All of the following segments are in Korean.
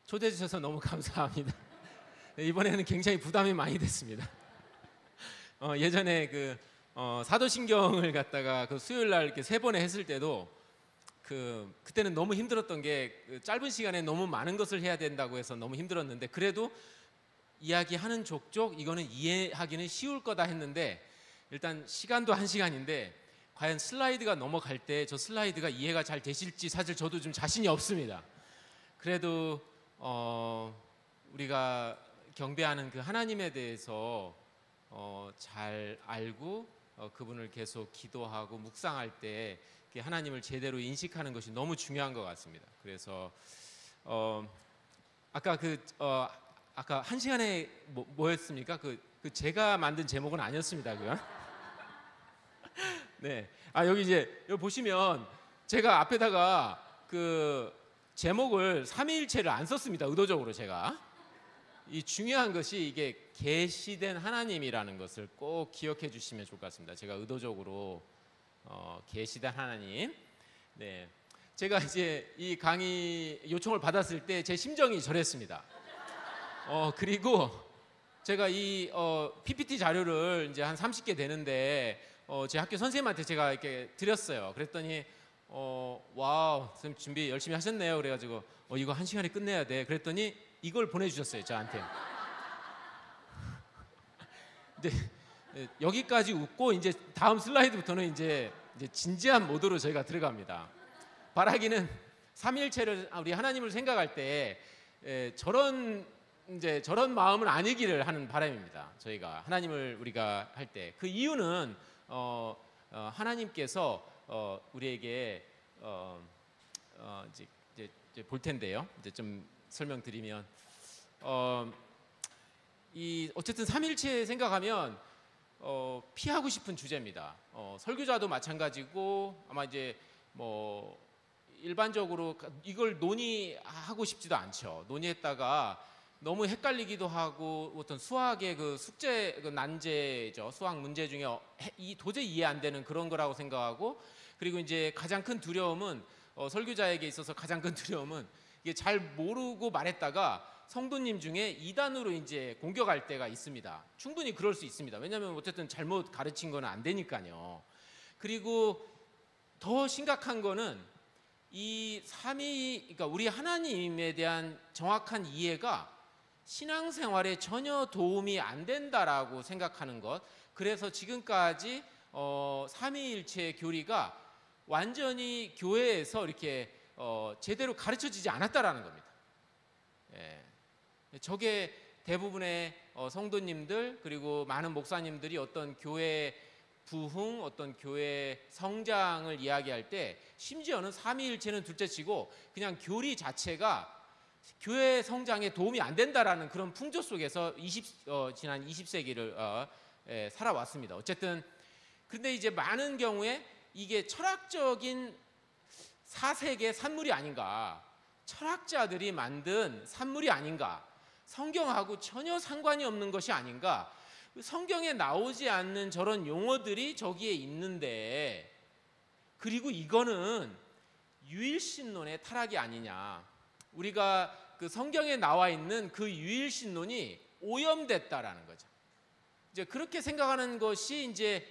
초대해 주셔서 너무 감사합니다. 이번에는 굉장히 부담이 많이 됐습니다. 예전에 사도신경을 갖다가 수요일 날 이렇게 3번에 했을 때도 그때는 너무 힘들었던 게 짧은 시간에 너무 많은 것을 해야 된다고 해서 너무 힘들었는데, 그래도 이야기하는 족족 이거는 이해하기는 쉬울 거다 했는데, 일단 시간도 1시간인데 과연 슬라이드가 넘어갈 때 저 슬라이드가 이해가 잘 되실지 사실 저도 좀 자신이 없습니다. 그래도 우리가 경배하는 그 하나님에 대해서 잘 알고 그분을 계속 기도하고 묵상할 때 하나님을 제대로 인식하는 것이 너무 중요한 것 같습니다. 그래서 아까 아까 1시간에 뭐였습니까? 제가 만든 제목은 아니었습니다. 그건. 네. 여기 보시면 제가 앞에다가 제목을 삼위일체를 안 썼습니다. 의도적으로 제가. 이 중요한 것이 이게 계시된 하나님이라는 것을 꼭 기억해 주시면 좋을 것 같습니다. 제가 의도적으로 계시된 하나님. 네. 제가 이제 이 강의 요청을 받았을 때 제 심정이 저랬습니다. 그리고 제가 이 PPT 자료를 이제 한 30개 되는데 제 학교 선생님한테 제가 이렇게 드렸어요. 그랬더니 와우, 선생님 준비 열심히 하셨네요. 그래가지고 이거 1시간에 끝내야 돼. 그랬더니 이걸 보내주셨어요, 저한테. 이제 여기까지 웃고 이제 다음 슬라이드부터는 이제 진지한 모드로 저희가 들어갑니다. 바라기는 삼위일체를 우리 하나님을 생각할 때 저런 마음은 아니기를 하는 바람입니다. 저희가 하나님을 우리가 할 때 그 이유는 하나님께서 우리에게 이제 볼 텐데요. 이제 좀 설명드리면 어쨌든 삼위일체 생각하면 피하고 싶은 주제입니다. 설교자도 마찬가지고 아마 이제 일반적으로 이걸 논의하고 싶지도 않죠. 논의했다가 너무 헷갈리기도 하고 어떤 수학의 숙제 난제죠. 수학 문제 중에 도저히 이해 안 되는 그런 거라고 생각하고, 그리고 이제 가장 큰 두려움은 설교자에게 있어서 가장 큰 두려움은 이게 잘 모르고 말했다가 성도님 중에 이단으로 이제 공격할 때가 있습니다. 충분히 그럴 수 있습니다. 왜냐하면 어쨌든 잘못 가르친 건 안 되니까요. 그리고 더 심각한 거는 이 그러니까 우리 하나님에 대한 정확한 이해가 신앙생활에 전혀 도움이 안 된다라고 생각하는 것. 그래서 지금까지 삼위일체 교리가 완전히 교회에서 이렇게 제대로 가르쳐지지 않았다라는 겁니다. 예. 저게 대부분의 성도님들 그리고 많은 목사님들이 어떤 교회 부흥, 어떤 교회 성장을 이야기할 때 심지어는 삼위일체는 둘째치고 그냥 교리 자체가 교회 성장에 도움이 안 된다라는 그런 풍조 속에서 지난 20세기를 살아왔습니다. 어쨌든 근데 이제 많은 경우에 이게 철학적인 사색의 산물이 아닌가, 철학자들이 만든 산물이 아닌가, 성경하고 전혀 상관이 없는 것이 아닌가, 성경에 나오지 않는 저런 용어들이 저기에 있는데, 그리고 이거는 유일신론의 타락이 아니냐. 우리가 성경에 나와 있는 그 유일신론이 오염됐다라는 거죠. 이제 그렇게 생각하는 것이 이제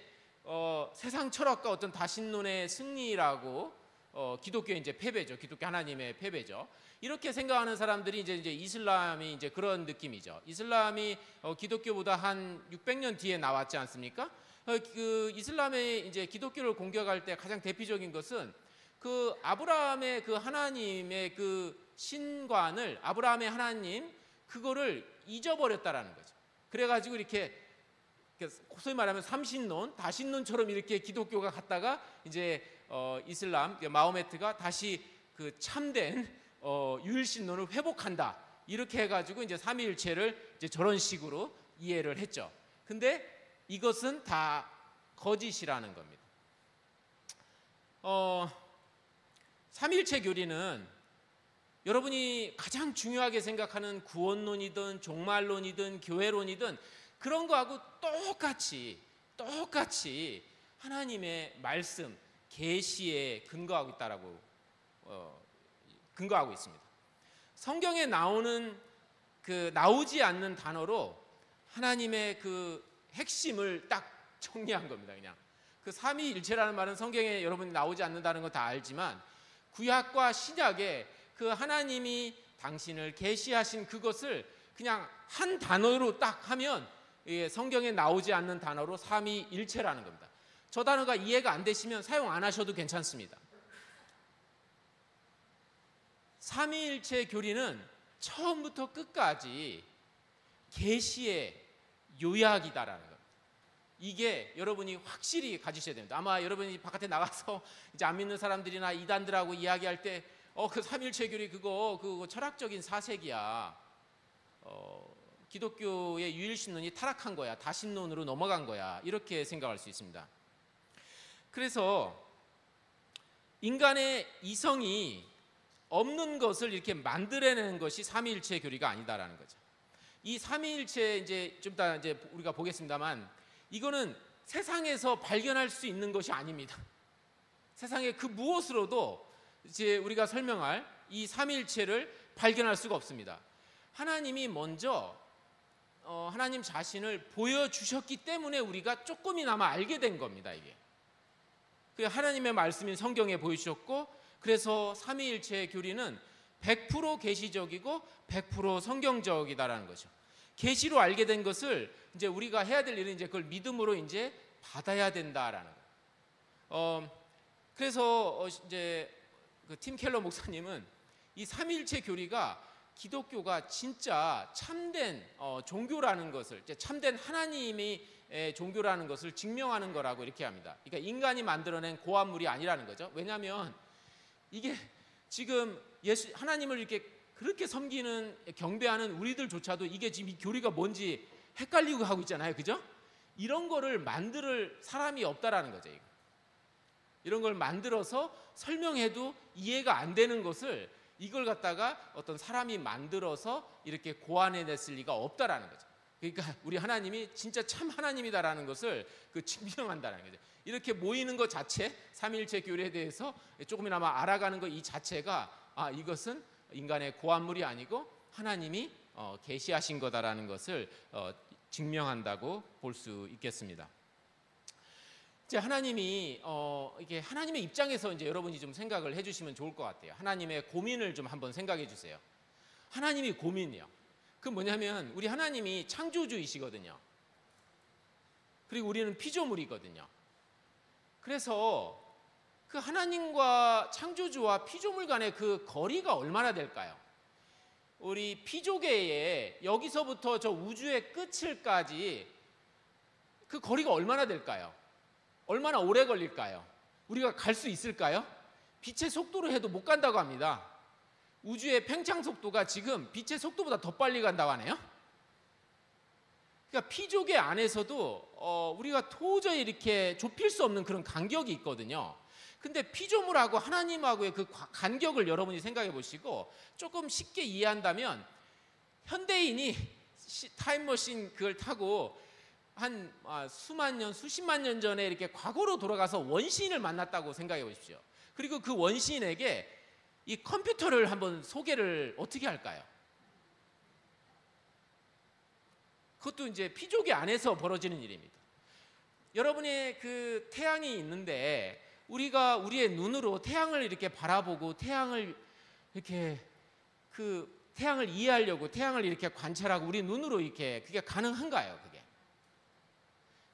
세상 철학과 어떤 다신론의 승리라고, 기독교의 이제 패배죠. 기독교 하나님의 패배죠. 이렇게 생각하는 사람들이 이제 이슬람이 이제 그런 느낌이죠. 이슬람이 기독교보다 한 600년 뒤에 나왔지 않습니까? 이슬람의 이제 기독교를 공격할 때 가장 대표적인 것은 아브라함의 하나님의 신관을, 아브라함의 하나님 그거를 잊어버렸다라는 거죠. 그래가지고 이렇게 소위 말하면 삼신론, 다신론처럼 이렇게 기독교가 갔다가 이제 이슬람, 마호메트가 다시 참된 유일신론을 회복한다. 이렇게 해가지고 이제 삼위일체를 이제 저런 식으로 이해를 했죠. 근데 이것은 다 거짓이라는 겁니다. 삼위일체 교리는 여러분이 가장 중요하게 생각하는 구원론이든 종말론이든 교회론이든 그런 거하고 똑같이 하나님의 말씀, 계시에 근거하고 있다라고 근거하고 있습니다. 성경에 나오는 그 나오지 않는 단어로 하나님의 그 핵심을 딱 정리한 겁니다. 그냥 그 삼위일체라는 말은 성경에 여러분이 나오지 않는다는 거 다 알지만 구약과 신약에 그 하나님이 당신을 계시하신 그것을 그냥 한 단어로 딱 하면 성경에 나오지 않는 단어로 삼위일체라는 겁니다. 저 단어가 이해가 안 되시면 사용 안 하셔도 괜찮습니다. 삼위일체 교리는 처음부터 끝까지 계시의 요약이다라는 겁니다. 이게 여러분이 확실히 가지셔야 됩니다. 아마 여러분이 바깥에 나가서 이제 안 믿는 사람들이나 이단들하고 이야기할 때 그 삼위일체 교리 그거 철학적인 사색이야. 기독교의 유일신론이 타락한 거야. 다신론으로 넘어간 거야. 이렇게 생각할 수 있습니다. 그래서 인간의 이성이 없는 것을 이렇게 만들어내는 것이 삼위일체 교리가 아니다라는 거죠. 이 삼위일체 이제 좀 이따 이제 우리가 보겠습니다만 이거는 세상에서 발견할 수 있는 것이 아닙니다. 세상의 그 무엇으로도 이제 우리가 설명할 이 삼위일체를 발견할 수가 없습니다. 하나님이 먼저 하나님 자신을 보여주셨기 때문에 우리가 조금이나마 알게 된 겁니다. 이게 하나님의 말씀인 성경에 보여주셨고, 그래서 삼위일체의 교리는 100% 계시적이고 100% 성경적이다라는 거죠. 계시로 알게 된 것을 이제 우리가 해야 될 일은 이제 그걸 믿음으로 이제 받아야 된다라는 거예요. 그래서 이제 그 팀 켈러 목사님은 이 삼위일체 교리가 기독교가 진짜 참된 종교라는 것을, 참된 하나님이 종교라는 것을 증명하는 거라고 이렇게 합니다. 그러니까 인간이 만들어낸 고안물이 아니라는 거죠. 왜냐하면 이게 지금 하나님을 이렇게 그렇게 섬기는 경배하는 우리들조차도 이게 지금 이 교리가 뭔지 헷갈리고 하고 있잖아요, 그죠? 이런 거를 만들 사람이 없다라는 거죠. 이런 걸 만들어서 설명해도 이해가 안 되는 것을 이걸 갖다가 어떤 사람이 만들어서 이렇게 고안해냈을 리가 없다라는 거죠. 그러니까 우리 하나님이 진짜 참 하나님이다라는 것을 증명한다는 거죠. 이렇게 모이는 것 자체, 삼위일체 교리에 대해서 조금이나마 알아가는 것 이 자체가 이것은 인간의 고안물이 아니고 하나님이 계시하신 거다라는 것을 증명한다고 볼 수 있겠습니다. 이제 하나님이 이게 하나님의 입장에서 이제 여러분이 좀 생각을 해주시면 좋을 것 같아요. 하나님의 고민을 좀 한번 생각해 주세요. 하나님이 고민이요. 그 뭐냐면 우리 하나님이 창조주이시거든요. 그리고 우리는 피조물이거든요. 그래서 그 하나님과 창조주와 피조물 간의 그 거리가 얼마나 될까요? 우리 피조계에 여기서부터 저 우주의 끝을까지 그 거리가 얼마나 될까요? 얼마나 오래 걸릴까요? 우리가 갈 수 있을까요? 빛의 속도로 해도 못 간다고 합니다. 우주의 팽창 속도가 지금 빛의 속도보다 더 빨리 간다고 하네요. 그러니까 피조계 안에서도 우리가 도저히 이렇게 좁힐 수 없는 그런 간격이 있거든요. 근데 피조물하고 하나님하고의 그 간격을 여러분이 생각해 보시고 조금 쉽게 이해한다면 현대인이 타임머신 그걸 타고 한 수만 년, 수십만 년 전에 이렇게 과거로 돌아가서 원시인을 만났다고 생각해 보십시오. 그리고 그 원시인에게 이 컴퓨터를 한번 소개를 어떻게 할까요? 그것도 이제 피조계 안에서 벌어지는 일입니다. 여러분의 그 태양이 있는데 우리가 우리의 눈으로 태양을 이렇게 바라보고 태양을 이렇게 태양을 이해하려고 태양을 이렇게 관찰하고 우리 눈으로 이렇게 그게 가능한가요?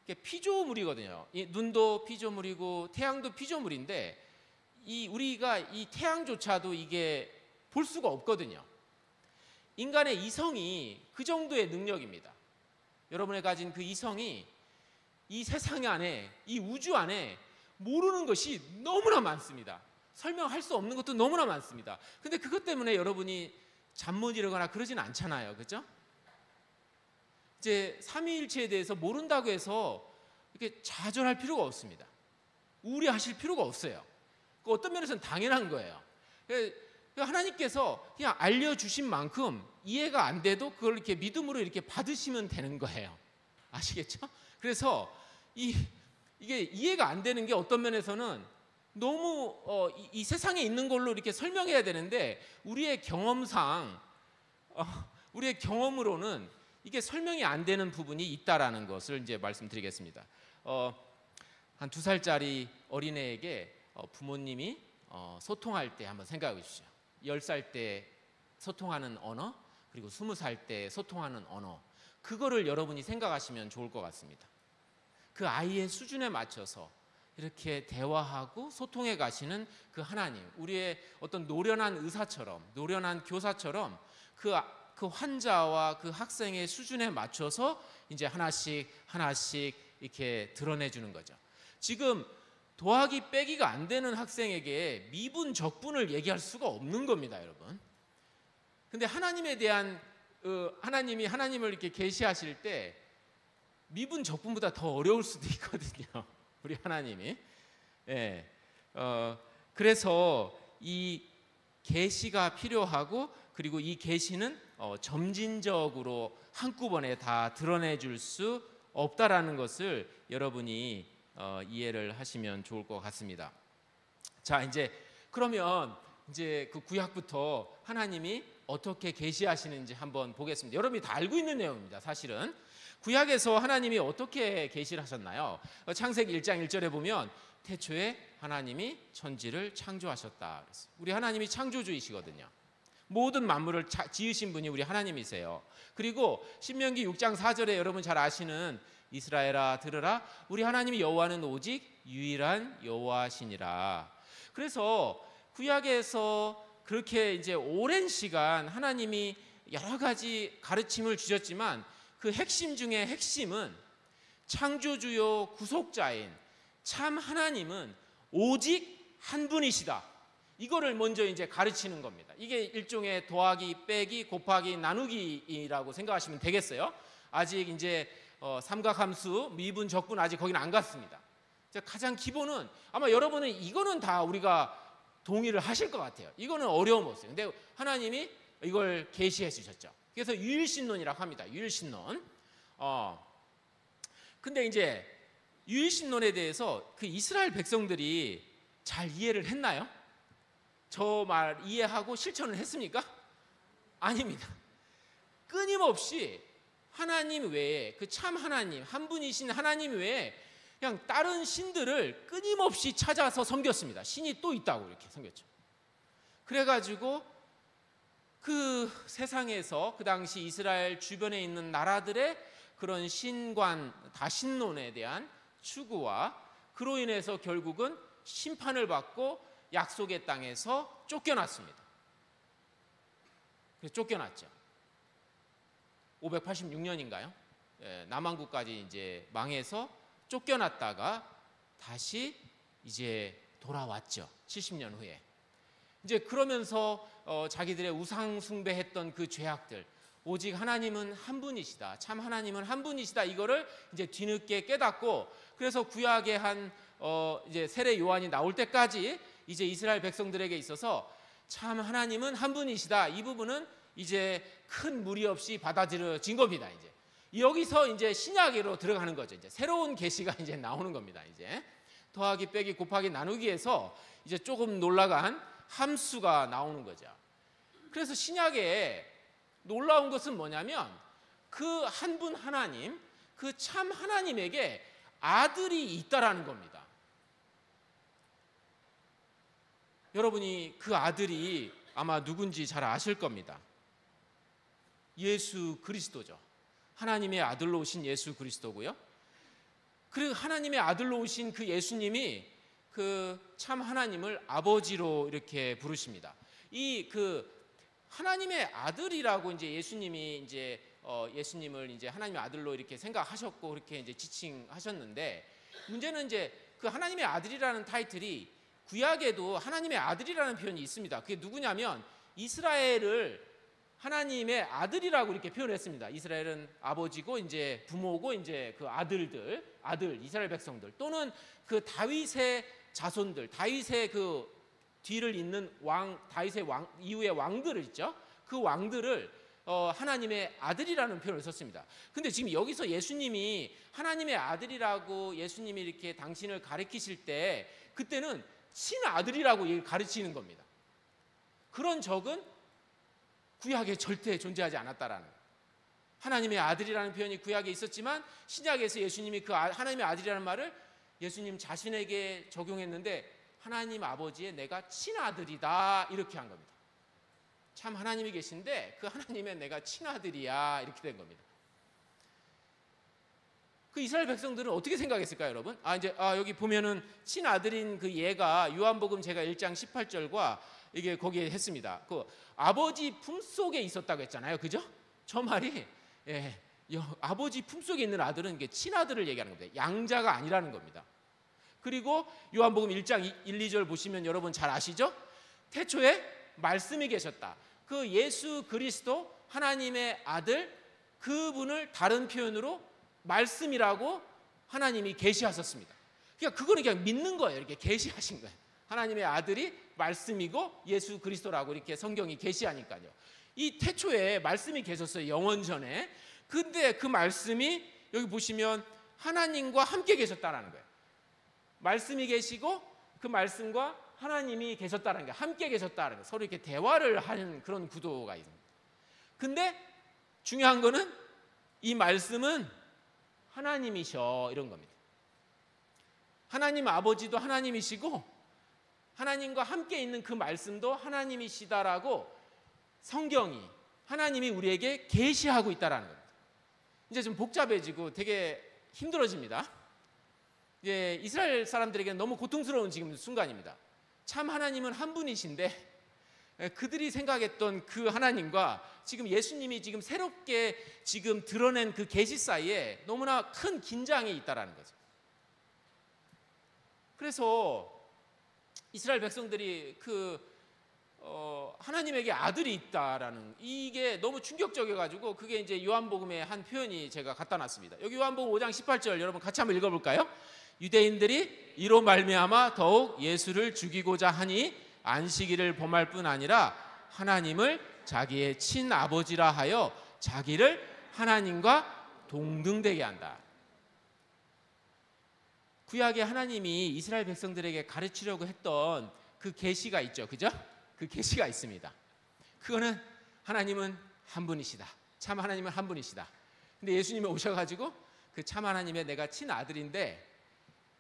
그게 피조물이거든요. 이 눈도 피조물이고 태양도 피조물인데 우리가 이 태양조차도 이게 볼 수가 없거든요. 인간의 이성이 그 정도의 능력입니다. 여러분이 가진 그 이성이 이 세상 안에, 이 우주 안에 모르는 것이 너무나 많습니다. 설명할 수 없는 것도 너무나 많습니다. 근데 그것 때문에 여러분이 잠 못 이루거나 그러진 않잖아요. 그죠? 이제 삼위일체에 대해서 모른다고 해서 이렇게 좌절할 필요가 없습니다. 우려하실 필요가 없어요. 어떤 면에서는 당연한 거예요. 하나님께서 그냥 알려주신 만큼 이해가 안 돼도 그걸 이렇게 믿음으로 이렇게 받으시면 되는 거예요. 아시겠죠? 그래서 이게 이해가 안 되는 게 어떤 면에서는 너무 이 세상에 있는 걸로 이렇게 설명해야 되는데 우리의 경험상 우리의 경험으로는 이게 설명이 안 되는 부분이 있다라는 것을 이제 말씀드리겠습니다. 한 2살짜리 어린애에게 부모님이 소통할 때 한번 생각해 보십시오. 10살 때 소통하는 언어, 그리고 20살 때 소통하는 언어, 그거를 여러분이 생각하시면 좋을 것 같습니다. 그 아이의 수준에 맞춰서 이렇게 대화하고 소통해 가시는 그 하나님, 우리의 어떤 노련한 의사처럼, 노련한 교사처럼 그 환자와 그 학생의 수준에 맞춰서 이제 하나씩 이렇게 드러내 주는 거죠. 지금 더하기 빼기가 안 되는 학생에게 미분 적분을 얘기할 수가 없는 겁니다, 여러분. 근데 하나님에 대한 하나님이 하나님을 이렇게 계시하실 때 미분 적분보다 더 어려울 수도 있거든요. 우리 하나님이. 예. 그래서 이 계시가 필요하고, 그리고 이 계시는 점진적으로 한꺼번에 다 드러내 줄 수 없다라는 것을 여러분이 이해를 하시면 좋을 것 같습니다. 자, 이제 그러면 이제 그 구약부터 하나님이 어떻게 계시하시는지 한번 보겠습니다. 여러분이 다 알고 있는 내용입니다. 사실은 구약에서 하나님이 어떻게 계시를 하셨나요? 창세기 1장 1절에 보면 태초에 하나님이 천지를 창조하셨다. 우리 하나님이 창조주이시거든요. 모든 만물을 지으신 분이 우리 하나님이세요. 그리고 신명기 6장 4절에 여러분 잘 아시는 이스라엘아 들으라, 우리 하나님이 여호와는 오직 유일한 여호와시니라. 그래서 구약에서 그렇게 이제 오랜 시간 하나님이 여러 가지 가르침을 주셨지만 그 핵심 중에 핵심은 창조주요 구속자인 참 하나님은 오직 한 분이시다. 이거를 먼저 이제 가르치는 겁니다. 이게 일종의 더하기, 빼기, 곱하기, 나누기라고 생각하시면 되겠어요. 아직 이제 삼각함수, 미분, 적분 아직 거기는 안 갔습니다. 가장 기본은 아마 여러분은 이거는 다 우리가 동의를 하실 것 같아요. 이거는 어려움 없어요. 근데 하나님이 이걸 계시해 주셨죠. 그래서 유일신론이라고 합니다. 유일신론. 근데 이제 유일신론에 대해서 그 이스라엘 백성들이 잘 이해를 했나요? 저 말 이해하고 실천을 했습니까? 아닙니다. 끊임없이 하나님 외에, 그 참 하나님, 한 분이신 하나님 외에 그냥 다른 신들을 끊임없이 찾아서 섬겼습니다. 신이 또 있다고 이렇게 섬겼죠. 그래가지고 그 세상에서 그 당시 이스라엘 주변에 있는 나라들의 그런 신관, 다신론에 대한 추구와 그로 인해서 결국은 심판을 받고 약속의 땅에서 쫓겨났습니다. 그래서 쫓겨났죠. 586년인가요? 남한국까지 이제 망해서 쫓겨났다가 다시 이제 돌아왔죠. 70년 후에. 이제 그러면서 자기들의 우상 숭배했던 그 죄악들, 오직 하나님은 한 분이시다, 참 하나님은 한 분이시다, 이거를 이제 뒤늦게 깨닫고, 그래서 구약의 한 이제 세례 요한이 나올 때까지 이제 이스라엘 백성들에게 있어서 참 하나님은 한 분이시다, 이 부분은 이제 큰 무리 없이 받아들여진 겁니다. 이제 여기서 이제 신약으로 들어가는 거죠. 이제 새로운 계시가 이제 나오는 겁니다. 이제 더하기, 빼기, 곱하기, 나누기에서 이제 조금 놀라간 함수가 나오는 거죠. 그래서 신약에 놀라운 것은 뭐냐면 그 한 분 하나님, 그 참 하나님에게 아들이 있다라는 겁니다. 여러분이 그 아들이 아마 누군지 잘 아실 겁니다. 예수 그리스도죠. 하나님의 아들로 오신 예수 그리스도고요. 그리고 하나님의 아들로 오신 그 예수님이 그 참 하나님을 아버지로 이렇게 부르십니다. 이 그 하나님의 아들이라고 이제 예수님이 이제 예수님을 이제 하나님의 아들로 이렇게 생각하셨고 그렇게 이제 지칭하셨는데, 문제는 이제 그 하나님의 아들이라는 타이틀이 구약에도 하나님의 아들이라는 표현이 있습니다. 그게 누구냐면 이스라엘을 하나님의 아들이라고 이렇게 표현했습니다. 이스라엘은 아버지고 이제 부모고 이제 그 아들 이스라엘 백성들, 또는 그 다윗의 자손들, 다윗의 그 뒤를 잇는 다윗의 왕 이후의 왕들을 있죠. 그 왕들을 하나님의 아들이라는 표현을 썼습니다. 근데 지금 여기서 예수님이 하나님의 아들이라고 예수님이 이렇게 당신을 가리키실 때, 그때는 친아들이라고 가르치는 겁니다. 그런 적은 구약에 절대 존재하지 않았다라는 거예요. 하나님의 아들이라는 표현이 구약에 있었지만 신약에서 예수님이 그 하나님의 아들이라는 말을 예수님 자신에게 적용했는데 하나님 아버지의 내가 친아들이다 이렇게 한 겁니다. 참 하나님이 계신데 그 하나님의 내가 친아들이야 이렇게 된 겁니다. 그 이스라엘 백성들은 어떻게 생각했을까요, 여러분? 여기 보면은 친아들인 그 얘가 요한복음 제가 1장 18절과 이게 거기에 했습니다. 그 아버지 품속에 있었다고 했잖아요. 그죠? 저 말이 아버지 품속에 있는 아들은 이게 친아들을 얘기하는 겁니다. 양자가 아니라는 겁니다. 그리고 요한복음 1장 1, 2절 보시면 여러분 잘 아시죠? 태초에 말씀이 계셨다. 그 예수 그리스도 하나님의 아들 그분을 다른 표현으로 말씀이라고 하나님이 계시하셨습니다. 그러니까 그거는 그냥 믿는 거예요. 이렇게 계시하신 거예요. 하나님의 아들이 말씀이고 예수 그리스도라고 이렇게 성경이 계시하니까요. 이 태초에 말씀이 계셨어요. 영원 전에. 근데 그 말씀이 여기 보시면 하나님과 함께 계셨다라는 거예요. 말씀이 계시고 그 말씀과 하나님이 계셨다는 게 함께 계셨다는 게 서로 이렇게 대화를 하는 그런 구도가 있습니다. 근데 중요한 거는 이 말씀은 하나님이셔 이런 겁니다. 하나님 아버지도 하나님이시고 하나님과 함께 있는 그 말씀도 하나님이시다라고 성경이 하나님이 우리에게 계시하고 있다라는 겁니다. 이제 좀 복잡해지고 되게 힘들어집니다. 이스라엘 사람들에게는 너무 고통스러운 지금 순간입니다. 참 하나님은 한 분이신데 그들이 생각했던 그 하나님과 지금 예수님이 지금 새롭게 지금 드러낸 그 계시 사이에 너무나 큰 긴장이 있다라는 거죠. 그래서 이스라엘 백성들이 하나님에게 아들이 있다라는 이게 너무 충격적이어가지고 그게 이제 요한복음의 한 표현이 제가 갖다 놨습니다. 여기 요한복음 5장 18절 여러분 같이 한번 읽어볼까요? 유대인들이 이로 말미암아 더욱 예수를 죽이고자 하니 안식일을 범할 뿐 아니라 하나님을 자기의 친아버지라 하여 자기를 하나님과 동등되게 한다. 구약의 하나님이 이스라엘 백성들에게 가르치려고 했던 그 계시가 있죠. 그죠? 그 계시가 있습니다. 그거는 하나님은 한 분이시다. 참 하나님은 한 분이시다. 근데 예수님이 오셔가지고 그 참 하나님의 내가 친아들인데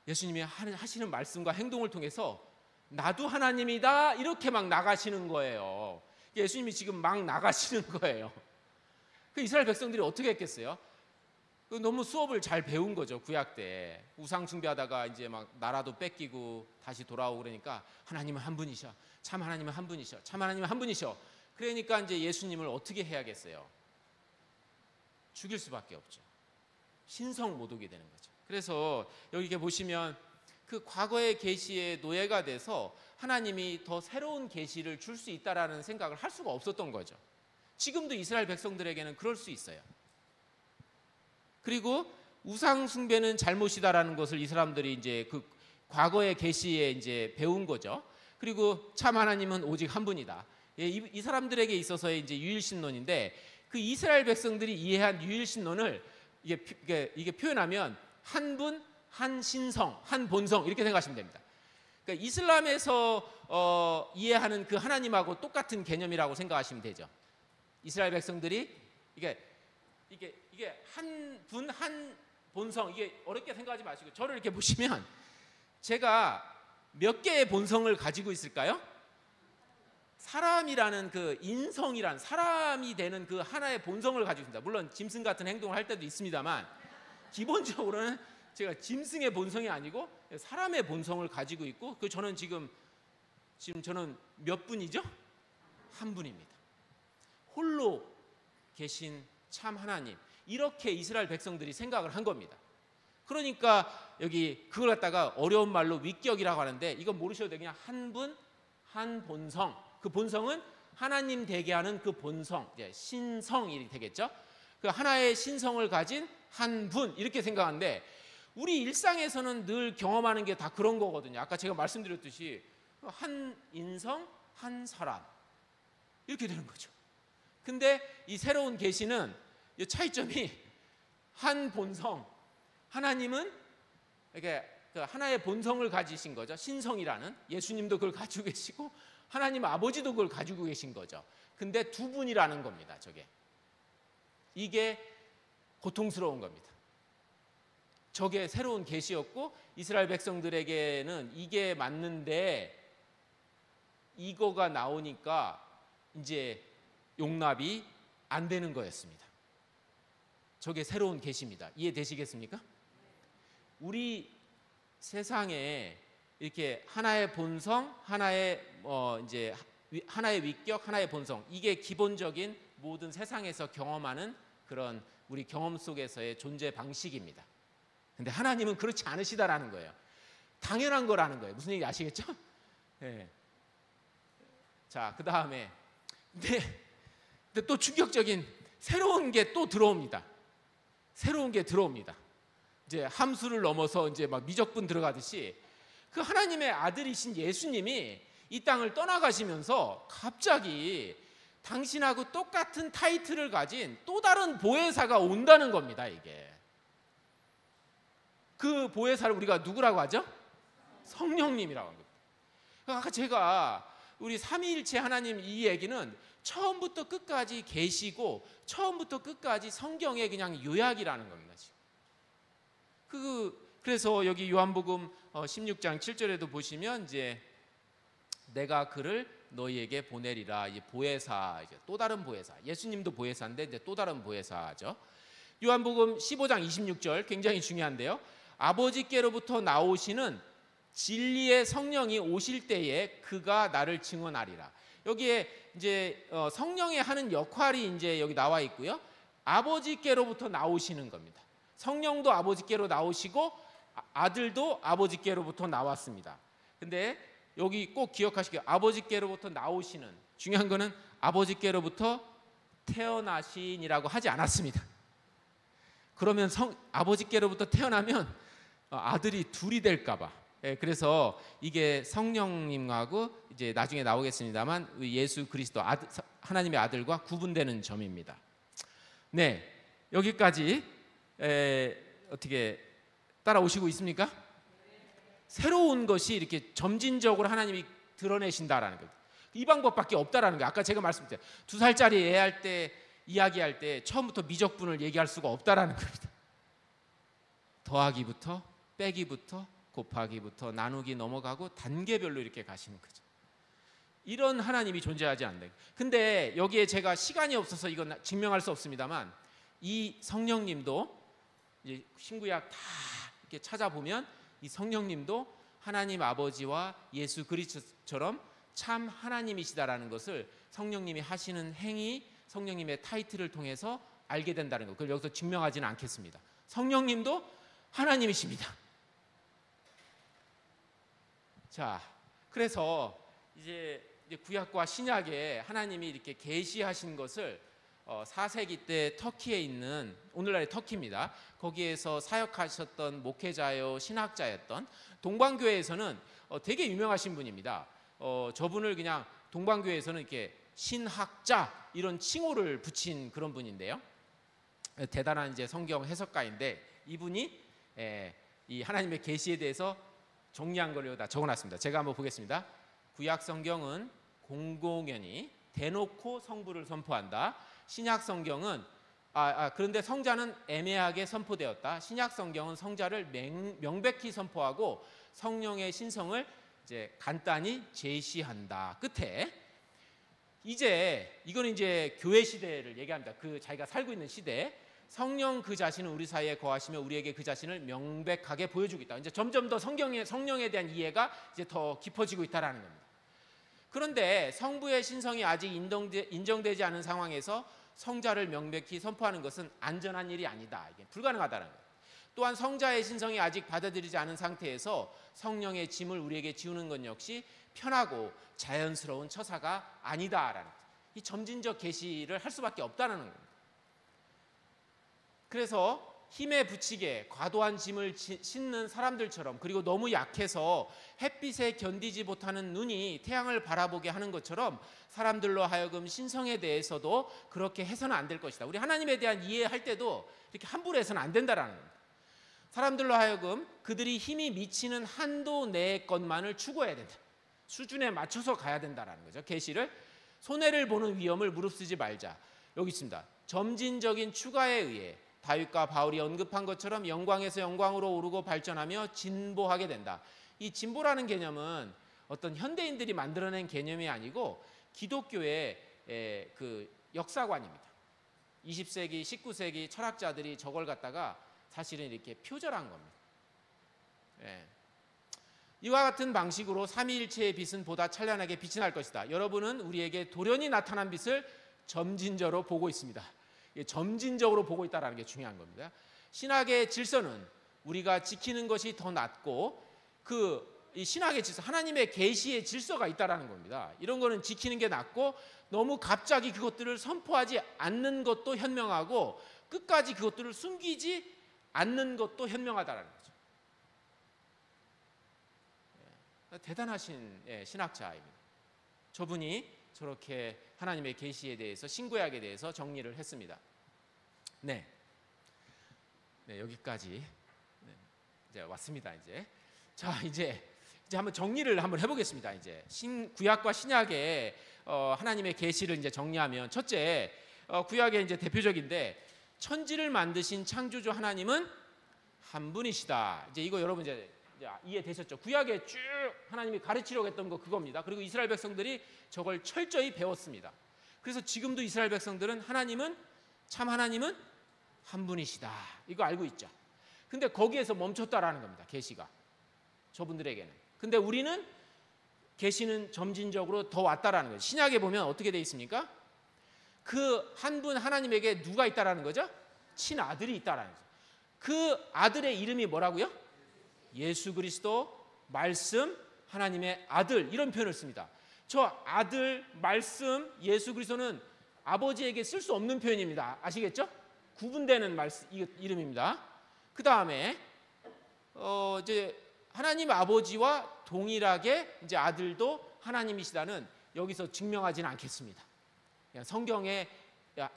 예수님이 하시는 말씀과 행동을 통해서 나도 하나님이다 이렇게 막 나가시는 거예요. 예수님이 지금 막 나가시는 거예요. 그 이스라엘 백성들이 어떻게 했겠어요? 너무 수업을 잘 배운 거죠. 구약 때 우상 숭배하다가 이제 막 나라도 뺏기고 다시 돌아오고 그러니까 하나님은 한 분이셔. 참 하나님은 한 분이셔. 참 하나님은 한 분이셔. 그러니까 이제 예수님을 어떻게 해야겠어요? 죽일 수밖에 없죠. 신성 모독이 되는 거죠. 그래서 여기 이렇게 보시면 그 과거의 계시의 노예가 돼서 하나님이 더 새로운 계시를 줄 수 있다라는 생각을 할 수가 없었던 거죠. 지금도 이스라엘 백성들에게는 그럴 수 있어요. 그리고 우상 숭배는 잘못이다라는 것을 이 사람들이 이제 그 과거의 계시에 이제 배운 거죠. 그리고 참 하나님은 오직 한 분이다. 이 사람들에게 있어서의 이제 유일신론인데 그 이스라엘 백성들이 이해한 유일신론을 이게 표현하면 한 분, 한 신성, 한 본성 이렇게 생각하시면 됩니다. 그러니까 이슬람에서 이해하는 그 하나님하고 똑같은 개념이라고 생각하시면 되죠. 이스라엘 백성들이 이게 한 분, 한 본성 이게 어렵게 생각하지 마시고 저를 이렇게 보시면 제가 몇 개의 본성을 가지고 있을까요? 사람이라는 그 인성이란 사람이 되는 그 하나의 본성을 가지고 있습니다. 물론 짐승 같은 행동을 할 때도 있습니다만 기본적으로는 제가 짐승의 본성이 아니고 사람의 본성을 가지고 있고 저는 지금 저는 몇 분이죠? 한 분입니다. 홀로 계신 참 하나님 이렇게 이스라엘 백성들이 생각을 한 겁니다. 그러니까 여기 그걸 갖다가 어려운 말로 위격이라고 하는데 이건 모르셔도 돼요. 그냥 한 분, 한 본성. 그 본성은 하나님 되게 하는 그 본성, 신성이 되겠죠. 그 하나의 신성을 가진 한 분 이렇게 생각하는데 우리 일상에서는 늘 경험하는 게 다 그런 거거든요. 아까 제가 말씀드렸듯이 한 인성, 한 사람 이렇게 되는 거죠. 근데 이 새로운 계시는 이 차이점이 한 본성, 하나님은 이렇게 그 하나의 본성을 가지신 거죠. 신성이라는 예수님도 그걸 가지고 계시고 하나님 아버지도 그걸 가지고 계신 거죠. 근데 두 분이라는 겁니다. 이게 고통스러운 겁니다. 저게 새로운 계시였고 이스라엘 백성들에게는 이게 맞는데 이거가 나오니까 이제 용납이 안 되는 거였습니다. 저게 새로운 계시입니다. 이해되시겠습니까? 우리 세상에 이렇게 하나의 본성, 하나의 이제 하나의 위격, 하나의 본성, 이게 기본적인 모든 세상에서 경험하는 그런 우리 경험 속에서의 존재 방식입니다. 근데 하나님은 그렇지 않으시다라는 거예요. 당연한 거라는 거예요. 무슨 얘기 아시겠죠? 네. 자, 그 다음에 근데 또 충격적인 새로운 게 또 들어옵니다. 새로운 게 들어옵니다. 이제 함수를 넘어서 이제 막 미적분 들어가듯이 그 하나님의 아들이신 예수님이 이 땅을 떠나가시면서 갑자기 당신하고 똑같은 타이틀을 가진 또 다른 보혜사가 온다는 겁니다. 이게 그 보혜사를 우리가 누구라고 하죠? 성령님이라고 합니다. 아까 제가 우리 삼위일체 하나님 이 얘기는 처음부터 끝까지 계시고 처음부터 끝까지 성경의 그냥 요약이라는 겁니다. 그래서 여기 요한복음 16장 7절에도 보시면 이제 내가 그를 너희에게 보내리라. 이 보혜사, 이제 또 다른 보혜사. 예수님도 보혜사인데 이제 또 다른 보혜사죠. 요한복음 15장 26절 굉장히 중요한데요. 아버지께로부터 나오시는 진리의 성령이 오실 때에 그가 나를 증언하리라. 여기에 이제 성령이 하는 역할이 이제 여기 나와 있고요. 아버지께로부터 나오시는 겁니다. 성령도 아버지께로 나오시고 아들도 아버지께로부터 나왔습니다. 근데 여기 꼭 기억하시고요. 아버지께로부터 나오시는, 중요한 거는 아버지께로부터 태어나신이라고 하지 않았습니다. 그러면 아버지께로부터 태어나면 아들이 둘이 될까 봐. 그래서 이게 성령님하고 이제 나중에 나오겠습니다만 예수 그리스도 하나님의 아들과 구분되는 점입니다. 네, 여기까지 어떻게 따라오시고 있습니까? 새로운 것이 이렇게 점진적으로 하나님이 드러내신다라는 거예요. 이 방법밖에 없다라는 거예요. 아까 제가 말씀드렸죠. 2살짜리 애 할 때 이야기할 때 처음부터 미적분을 얘기할 수가 없다라는 겁니다. 더하기부터 빼기부터 곱하기부터 나누기 넘어가고 단계별로 이렇게 가시는 거죠. 이런 하나님이 존재하지 않는다. 근데 여기에 제가 시간이 없어서 이건 증명할 수 없습니다만 이 성령님도 이제 신구약 다 이렇게 찾아보면 이 성령님도 하나님 아버지와 예수 그리스도처럼 참 하나님이시다라는 것을 성령님이 하시는 행위, 성령님의 타이틀을 통해서 알게 된다는 것. 그걸 여기서 증명하지는 않겠습니다. 성령님도 하나님이십니다. 자, 그래서 이제 구약과 신약에 하나님이 이렇게 계시하신 것을 4세기 때 터키에 있는, 오늘날의 터키입니다. 거기에서 사역하셨던 목회자요 신학자였던 동방교회에서는 되게 유명하신 분입니다. 저분을 그냥 동방교회에서는 이렇게 신학자 이런 칭호를 붙인 그런 분인데요. 대단한 이제 성경 해석가인데 이분이 이 하나님의 계시에 대해서 정리한 걸 여기다 적어놨습니다. 제가 한번 보겠습니다. 구약 성경은 공공연히 대놓고 성부를 선포한다. 신약 성경은 그런데 성자는 애매하게 선포되었다. 신약 성경은 성자를 명백히 선포하고 성령의 신성을 이제 간단히 제시한다. 끝에 이거는 이제 교회 시대를 얘기합니다. 그 자기가 살고 있는 시대. 성령 그 자신은 우리 사이에 거하시며 우리에게 그 자신을 명백하게 보여주고 있다. 이제 점점 더 성령에 대한 이해가 이제 더 깊어지고 있다라는 겁니다. 그런데 성부의 신성이 아직 인정되지 않은 상황에서 성자를 명백히 선포하는 것은 안전한 일이 아니다. 이게 불가능하다는 거예요. 또한 성자의 신성이 아직 받아들이지 않은 상태에서 성령의 짐을 우리에게 지우는 것 역시 편하고 자연스러운 처사가 아니다라는 거예요. 이 점진적 계시를 할 수밖에 없다는 겁니다. 그래서 힘에 부치게 과도한 짐을 싣는 사람들처럼, 그리고 너무 약해서 햇빛에 견디지 못하는 눈이 태양을 바라보게 하는 것처럼 사람들로 하여금 신성에 대해서도 그렇게 해서는 안 될 것이다. 우리 하나님에 대한 이해할 때도 이렇게 함부로 해서는 안 된다라는 겁니다. 사람들로 하여금 그들이 힘이 미치는 한도 내의 것만을 추구해야 된다. 수준에 맞춰서 가야 된다라는 거죠. 계시를 손해를 보는 위험을 무릅쓰지 말자. 여기 있습니다. 점진적인 추가에 의해 다윗과 바울이 언급한 것처럼 영광에서 영광으로 오르고 발전하며 진보하게 된다. 이 진보라는 개념은 어떤 현대인들이 만들어낸 개념이 아니고 기독교의 그 역사관입니다. 20세기, 19세기 철학자들이 저걸 갖다가 사실은 이렇게 표절한 겁니다. 이와 같은 방식으로 삼위일체의 빛은 보다 찬란하게 빛이 날 것이다. 여러분은 우리에게 돌연히 나타난 빛을 점진적으로 보고 있습니다. 점진적으로 보고 있다는 게 중요한 겁니다. 신학의 질서는 우리가 지키는 것이 더 낫고 이 신학의 질서, 하나님의 계시의 질서가 있다라는 겁니다. 이런 거는 지키는 게 낫고 너무 갑자기 그것들을 선포하지 않는 것도 현명하고 끝까지 그것들을 숨기지 않는 것도 현명하다라는 거죠. 대단하신 신학자입니다. 저분이 저렇게 하나님의 계시에 대해서 신구약에 대해서 정리를 했습니다. 네, 여기까지 이제 왔습니다. 이제 한번 정리를 한번 해보겠습니다. 이제 구약과 신약의 하나님의 계시를 이제 정리하면 첫째, 구약의 이제 대표적인데 천지를 만드신 창조주 하나님은 한 분이시다. 이제 이거 여러분 이제 이해되셨죠? 구약에 쭉 하나님이 가르치려고 했던 거 그겁니다. 그리고 이스라엘 백성들이 저걸 철저히 배웠습니다. 그래서 지금도 이스라엘 백성들은 참 하나님은 한 분이시다. 이거 알고 있죠? 근데 거기에서 멈췄다라는 겁니다. 계시가 저분들에게는. 근데 우리는 계시는 점진적으로 더 왔다라는 거죠. 신약에 보면 어떻게 돼 있습니까? 그 한 분 하나님에게 누가 있다라는 거죠? 친아들이 있다라는 거죠. 그 아들의 이름이 뭐라고요? 예수 그리스도, 말씀, 하나님의 아들, 이런 표현을 씁니다. 저 아들, 말씀, 예수 그리스도는 아버지에게 쓸 수 없는 표현입니다. 아시겠죠? 구분되는 이름입니다. 그 다음에 이제 하나님 아버지와 동일하게 이제 아들도 하나님이시다는 여기서 증명하지는 않겠습니다. 성경에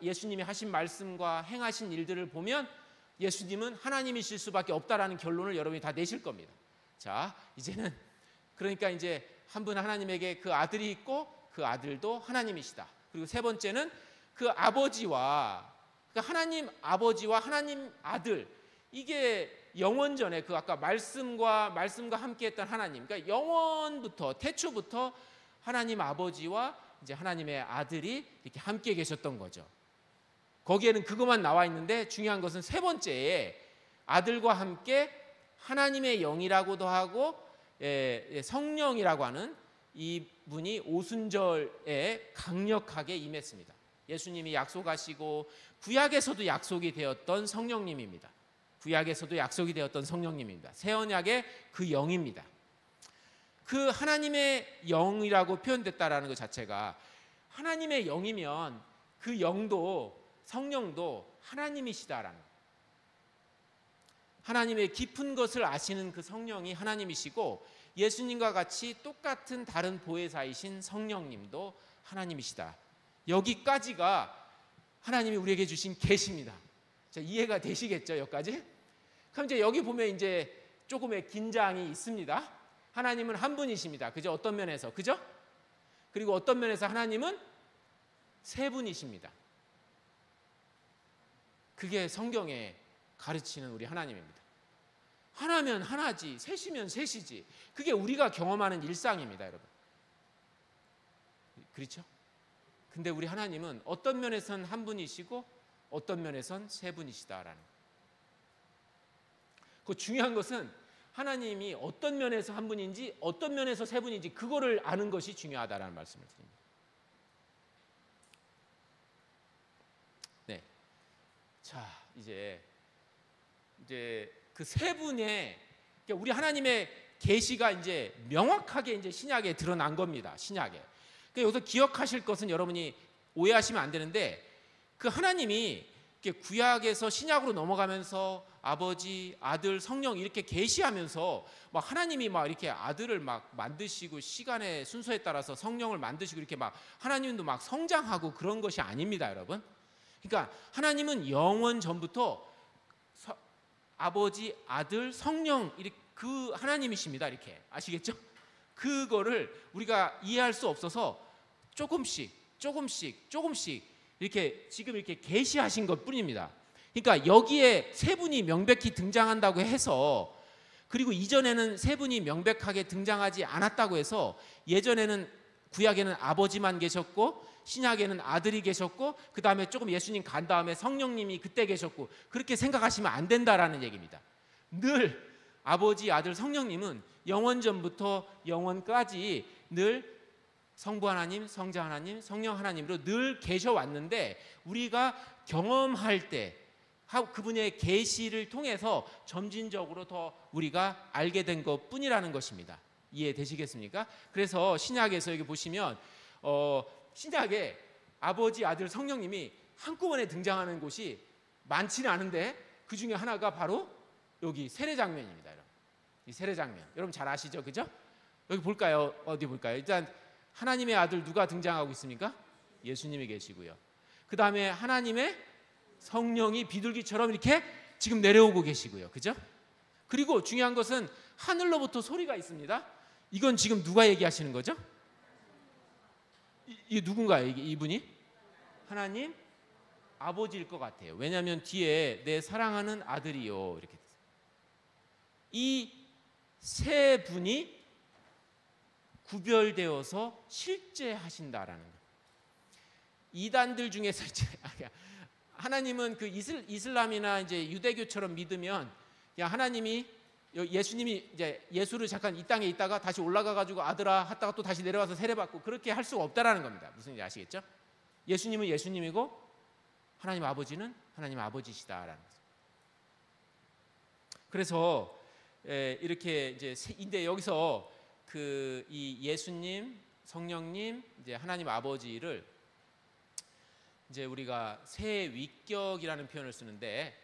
예수님이 하신 말씀과 행하신 일들을 보면 예수님은 하나님이실 수밖에 없다라는 결론을 여러분이 다 내실 겁니다. 자, 이제는 그러니까 이제 한 분 하나님에게 그 아들이 있고 그 아들도 하나님이시다. 그리고 세 번째는 그 아버지와 그러니까 하나님 아버지와 하나님 아들, 이게 영원전에 그 아까 말씀과 함께했던 하나님, 그러니까 영원부터 태초부터 하나님 아버지와 이제 하나님의 아들이 이렇게 함께 계셨던 거죠. 거기에는 그것만 나와 있는데 중요한 것은 세 번째에 아들과 함께 하나님의 영이라고도 하고 성령이라고 하는 이분이 오순절에 강력하게 임했습니다. 예수님이 약속하시고 구약에서도 약속이 되었던 성령님입니다. 구약에서도 약속이 되었던 성령님입니다. 새 언약의 그 영입니다. 그 하나님의 영이라고 표현됐다라는 것 자체가 하나님의 영이면 그 영도 성령도 하나님이시다라는 거예요. 하나님의 깊은 것을 아시는 그 성령이 하나님이시고 예수님과 같이 똑같은 다른 보혜사이신 성령님도 하나님이시다. 여기까지가 하나님이 우리에게 주신 계시입니다. 자, 이해가 되시겠죠? 여기까지? 그럼 이제 여기 보면 이제 조금의 긴장이 있습니다. 하나님은 한 분이십니다. 그죠? 어떤 면에서, 그죠? 그리고 어떤 면에서 하나님은 세 분이십니다. 그게 성경에 가르치는 우리 하나님입니다. 하나면 하나지, 셋이면 셋이지. 그게 우리가 경험하는 일상입니다, 여러분. 그렇죠? 근데 우리 하나님은 어떤 면에선 한 분이시고 어떤 면에선 세 분이시다라는 거예요. 그 중요한 것은 하나님이 어떤 면에서 한 분인지 어떤 면에서 세 분인지 그거를 아는 것이 중요하다라는 말씀을 드립니다. 네. 자, 이제 그 세 분의 우리 하나님의 계시가 이제 명확하게 이제 신약에 드러난 겁니다. 신약에. 여기서 기억하실 것은 여러분이 오해하시면 안 되는데 그 하나님이 구약에서 신약으로 넘어가면서 아버지, 아들, 성령 이렇게 계시하면서 막 하나님이 막 이렇게 아들을 막 만드시고 시간의 순서에 따라서 성령을 만드시고 이렇게 막 하나님도 막 성장하고 그런 것이 아닙니다, 여러분. 그러니까 하나님은 영원 전부터 아버지, 아들, 성령, 이렇게 그 하나님이십니다. 이렇게 아시겠죠? 그거를 우리가 이해할 수 없어서 조금씩 이렇게 지금 이렇게 계시하신 것 뿐입니다. 그러니까 여기에 세 분이 명백히 등장한다고 해서, 그리고 이전에는 세 분이 명백하게 등장하지 않았다고 해서, 예전에는 구약에는 아버지만 계셨고 신약에는 아들이 계셨고 그 다음에 조금 예수님 간 다음에 성령님이 그때 계셨고, 그렇게 생각하시면 안 된다라는 얘기입니다. 늘 아버지, 아들, 성령님은 영원전부터 영원까지 늘 성부 하나님, 성자 하나님, 성령 하나님으로 늘 계셔왔는데, 우리가 경험할 때 그분의 계시를 통해서 점진적으로 더 우리가 알게 된 것뿐이라는 것입니다. 이해되시겠습니까? 그래서 신약에서 여기 보시면 신약에 아버지, 아들, 성령님이 한꺼번에 등장하는 곳이 많지는 않은데, 그 중에 하나가 바로 여기 세례 장면입니다. 여러분. 이 세례 장면 여러분 잘 아시죠? 그죠? 여기 볼까요? 어디 볼까요? 일단 하나님의 아들 누가 등장하고 있습니까? 예수님이 계시고요. 그 다음에 하나님의 성령이 비둘기처럼 이렇게 지금 내려오고 계시고요. 그죠? 그리고 중요한 것은 하늘로부터 소리가 있습니다. 이건 지금 누가 얘기하시는 거죠? 이게 누군가요? 이분이? 하나님 아버지일 것 같아요. 왜냐하면 뒤에 내 사랑하는 아들이요 이렇게. 이 세 분이 구별되어서 실제 하신다라는 거예요. 이단들 중에서 이제 하나님은 그 이슬람이나 이제 유대교처럼 믿으면, 야 하나님이, 예수님이 이제 예수를 잠깐 이 땅에 있다가 다시 올라가 가지고 아들아 하다가 또 다시 내려와서 세례받고, 그렇게 할 수가 없다라는 겁니다. 무슨 얘기 아시겠죠? 예수님은 예수님이고 하나님 아버지는 하나님 아버지시다라는 거죠. 그래서 이렇게 이제 근데 여기서 그 이 예수님, 성령님, 이제 하나님 아버지를 이제 우리가 세 위격이라는 표현을 쓰는데,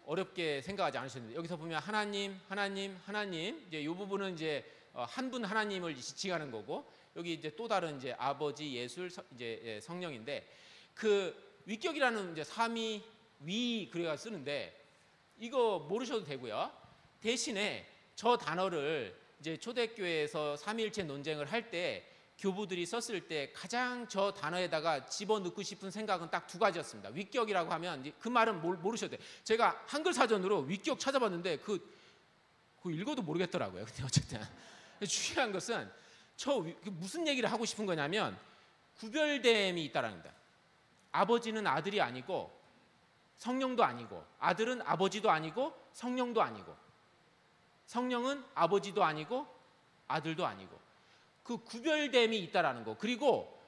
어렵게 생각하지 않으셨는데, 여기서 보면 하나님, 하나님, 하나님, 이제 이 부분은 이제 한 분 하나님을 지칭하는 거고, 여기 이제 또 다른 이제 아버지, 예술, 이제 성령인데, 그 위격이라는 이제 삼위 위 그래가 쓰는데, 이거 모르셔도 되고요. 대신에 저 단어를 이제 초대교회에서 삼위일체 논쟁을 할 때 교부들이 썼을 때 가장 저 단어에다가 집어넣고 싶은 생각은 딱 두 가지였습니다. 위격이라고 하면 그 말은 모르셔도 돼요. 제가 한글 사전으로 위격 찾아봤는데 그 읽어도 모르겠더라고요. 근데 어쨌든 중요한 것은 무슨 얘기를 하고 싶은 거냐면, 구별됨이 있다라는 겁니다. 아버지는 아들이 아니고 성령도 아니고, 아들은 아버지도 아니고 성령도 아니고, 성령은 아버지도 아니고 아들도 아니고, 그 구별됨이 있다라는 거. 그리고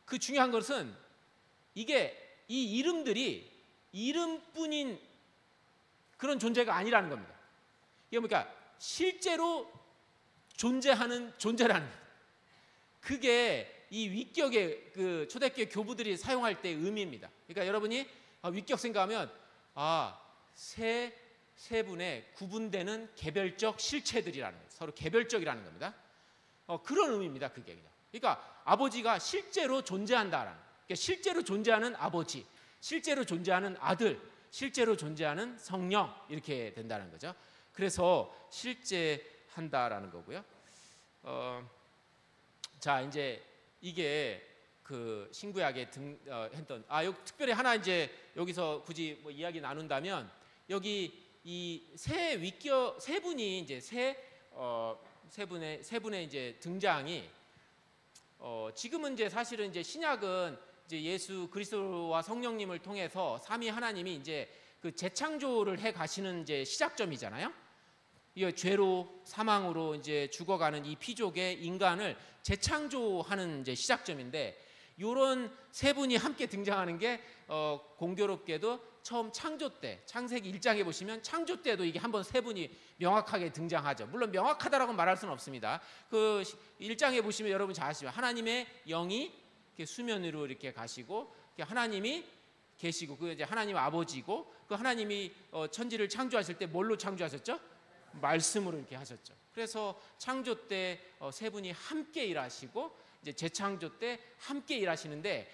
그 중요한 것은 이게 이 이름들이 이름뿐인 그런 존재가 아니라는 겁니다. 이게 그러니까 실제로 존재하는 존재라는 겁니다. 그게 이 위격의 그 초대교회 교부들이 사용할 때 의미입니다. 그러니까 여러분이 위격 생각하면 세 분의 구분되는 개별적 실체들이라는 거예요. 서로 개별적이라는 겁니다. 그런 의미입니다. 그게 그냥. 그러니까 아버지가 실제로 존재한다라는, 그러니까 실제로 존재하는 아버지, 실제로 존재하는 아들, 실제로 존재하는 성령, 이렇게 된다는 거죠. 그래서 실제한다라는 거고요. 자, 이제 이게 그 신구약에 했던 여기 특별히 하나 이제 여기서 굳이 뭐 이야기 나눈다면, 여기 이 세 분이 이제 세 분의 이제 등장이 지금은 이제 사실은 이제 신약은 이제 예수 그리스도와 성령님을 통해서 삼위 하나님이 이제 그 재창조를 해 가시는 이제 시작점이잖아요. 이 죄로 사망으로 이제 죽어가는 이 피족의 인간을 재창조하는 이제 시작점인데, 이런 세 분이 함께 등장하는 게 공교롭게도 처음 창조 때, 창세기 1장에 보시면 창조 때도 이게 한번 세 분이 명확하게 등장하죠. 물론 명확하다라고 말할 수는 없습니다. 그 1장에 보시면 여러분 잘 아시죠. 하나님의 영이 이렇게 수면 위로 이렇게 가시고, 하나님이 계시고, 그 이제 하나님 아버지고, 그 하나님이 천지를 창조하실 때 뭘로 창조하셨죠? 말씀으로 이렇게 하셨죠. 그래서 창조 때 세 분이 함께 일하시고, 이제 재창조 때 함께 일하시는데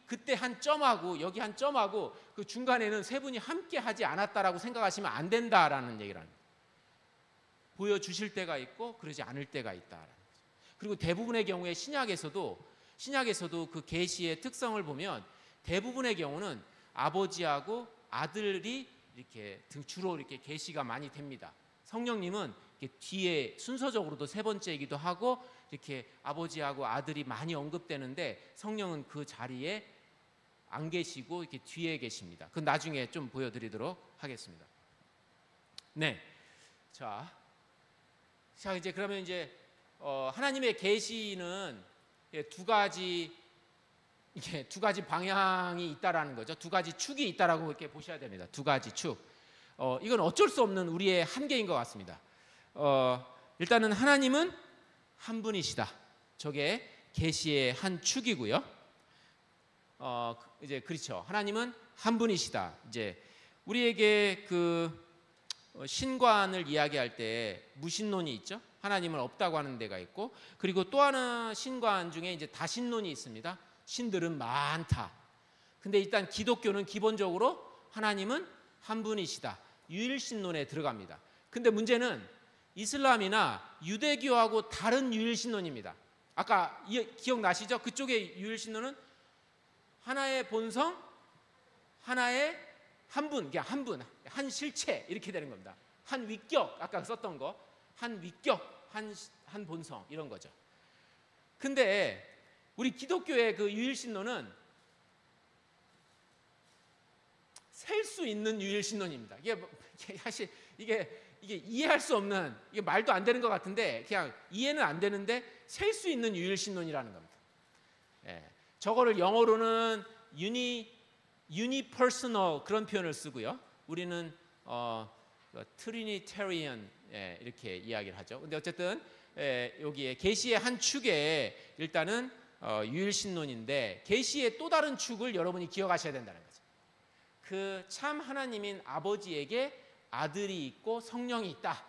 그때 한 점하고 여기 한 점하고 그 중간에는 세 분이 함께 하지 않았다라고 생각하시면 안 된다라는 얘기를 합니다. 보여주실 때가 있고 그러지 않을 때가 있다. 그리고 대부분의 경우에 신약에서도 그 계시의 특성을 보면 대부분의 경우는 아버지하고 아들이 이렇게 주로 이렇게 계시가 많이 됩니다. 성령님은 이렇게 뒤에 순서적으로도 세 번째이기도 하고 이렇게 아버지하고 아들이 많이 언급되는데 성령은 그 자리에 안 계시고 이렇게 뒤에 계십니다. 그 나중에 좀 보여드리도록 하겠습니다. 네, 자 이제 그러면 이제 하나님의 계시는 두 가지 방향이 있다라는 거죠. 두 가지 축이 있다라고 이렇게 보셔야 됩니다. 두 가지 축. 이건 어쩔 수 없는 우리의 한계인 것 같습니다. 일단은 하나님은 한 분이시다. 저게 계시의 한 축이고요. 이제 그렇죠. 하나님은 한 분이시다. 이제 우리에게 그 신관을 이야기할 때 무신론이 있죠. 하나님은 없다고 하는 데가 있고, 그리고 또 하나 신관 중에 이제 다신론이 있습니다. 신들은 많다. 근데 일단 기독교는 기본적으로 하나님은 한 분이시다. 유일신론에 들어갑니다. 근데 문제는 이슬람이나 유대교하고 다른 유일신론입니다. 아까 기억나시죠? 그쪽의 유일신론은 하나의 본성, 하나의 한 분, 한 실체 이렇게 되는 겁니다. 한 위격, 아까 썼던 거, 한 위격, 한 본성 이런 거죠. 근데 우리 기독교의 그 유일신론은 셀 수 있는 유일신론입니다. 이게 사실 이게 이해할 수 없는, 이게 말도 안 되는 것 같은데 그냥 이해는 안 되는데 셀 수 있는 유일신론이라는 겁니다. 저거를 영어로는 unipersonal 그런 표현을 쓰고요. 우리는 Trinitarian 이렇게 이야기를 하죠. 근데 어쨌든 여기에 계시의 한 축에 일단은 유일신론인데 계시의 또 다른 축을 여러분이 기억하셔야 된다는 거죠. 그 참 하나님인 아버지에게 아들이 있고 성령이 있다.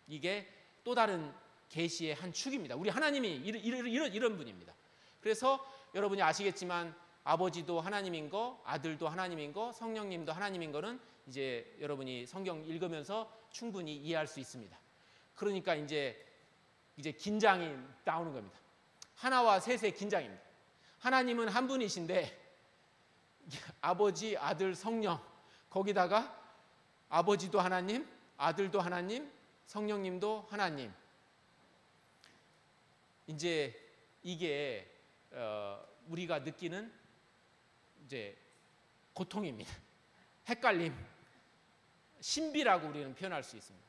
이게 또 다른 계시의 한 축입니다. 우리 하나님이 이런 분입니다. 그래서 여러분이 아시겠지만 아버지도 하나님인 거, 아들도 하나님인 거, 성령님도 하나님인 거는 이제 여러분이 성경 읽으면서 충분히 이해할 수 있습니다. 그러니까 이제 긴장이 나오는 겁니다. 하나와 셋의 긴장입니다. 하나님은 한 분이신데 아버지, 아들, 성령 거기다가 아버지도 하나님, 아들도 하나님, 성령님도 하나님. 이제 이게 우리가 느끼는 이제 고통입니다. 헷갈림, 신비라고 우리는 표현할 수 있습니다.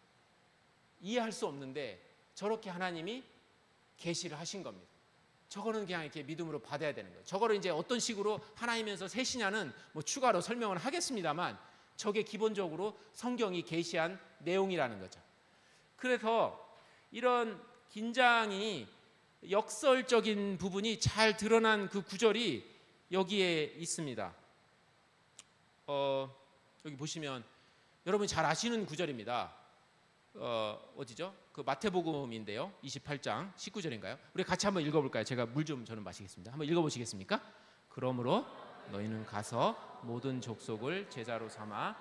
이해할 수 없는데 저렇게 하나님이 계시를 하신 겁니다. 저거는 그냥 이렇게 믿음으로 받아야 되는 거예요. 저거를 이제 어떤 식으로 하나이면서 셋이냐는 뭐 추가로 설명을 하겠습니다만 저게 기본적으로 성경이 계시한 내용이라는 거죠. 그래서 이런 긴장이 역설적인 부분이 잘 드러난 그 구절이 여기에 있습니다. 여기 보시면 여러분이 잘 아시는 구절입니다. 어디죠? 그 마태복음인데요. 28장 19절인가요? 우리 같이 한번 읽어볼까요? 제가 물 좀 저는 마시겠습니다. 한번 읽어보시겠습니까? 그러므로 너희는 가서 모든 족속을 제자로 삼아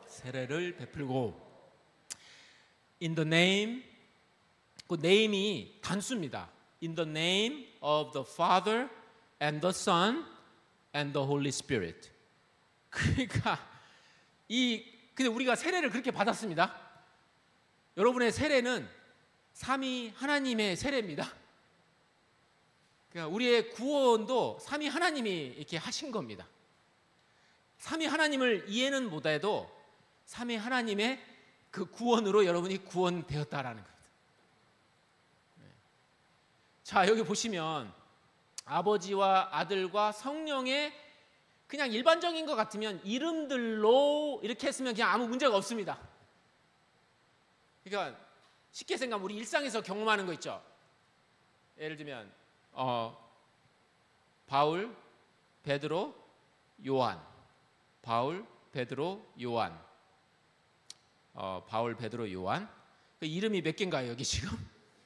세례를 베풀고 In the name, 그 name이 단수입니다. In the name of the Father and the Son and the Holy Spirit. 그러니까 근데 우리가 세례를 그렇게 받았습니다. 여러분의 세례는 삼위 하나님의 세례입니다. 그러니까 우리의 구원도 삼위 하나님이 이렇게 하신 겁니다. 삼위 하나님을 이해는 못해도 삼위 하나님의 그 구원으로 여러분이 구원되었다라는 겁니다. 자, 여기 보시면 아버지와 아들과 성령의 그냥 일반적인 것 같으면 이름들로 이렇게 했으면 그냥 아무 문제가 없습니다. 그러니까 쉽게 생각하면 우리 일상에서 경험하는 거 있죠. 예를 들면 바울, 베드로, 요한. 바울, 베드로, 요한. 바울, 베드로, 요한. 그 이름이 몇 개인가요, 여기 지금?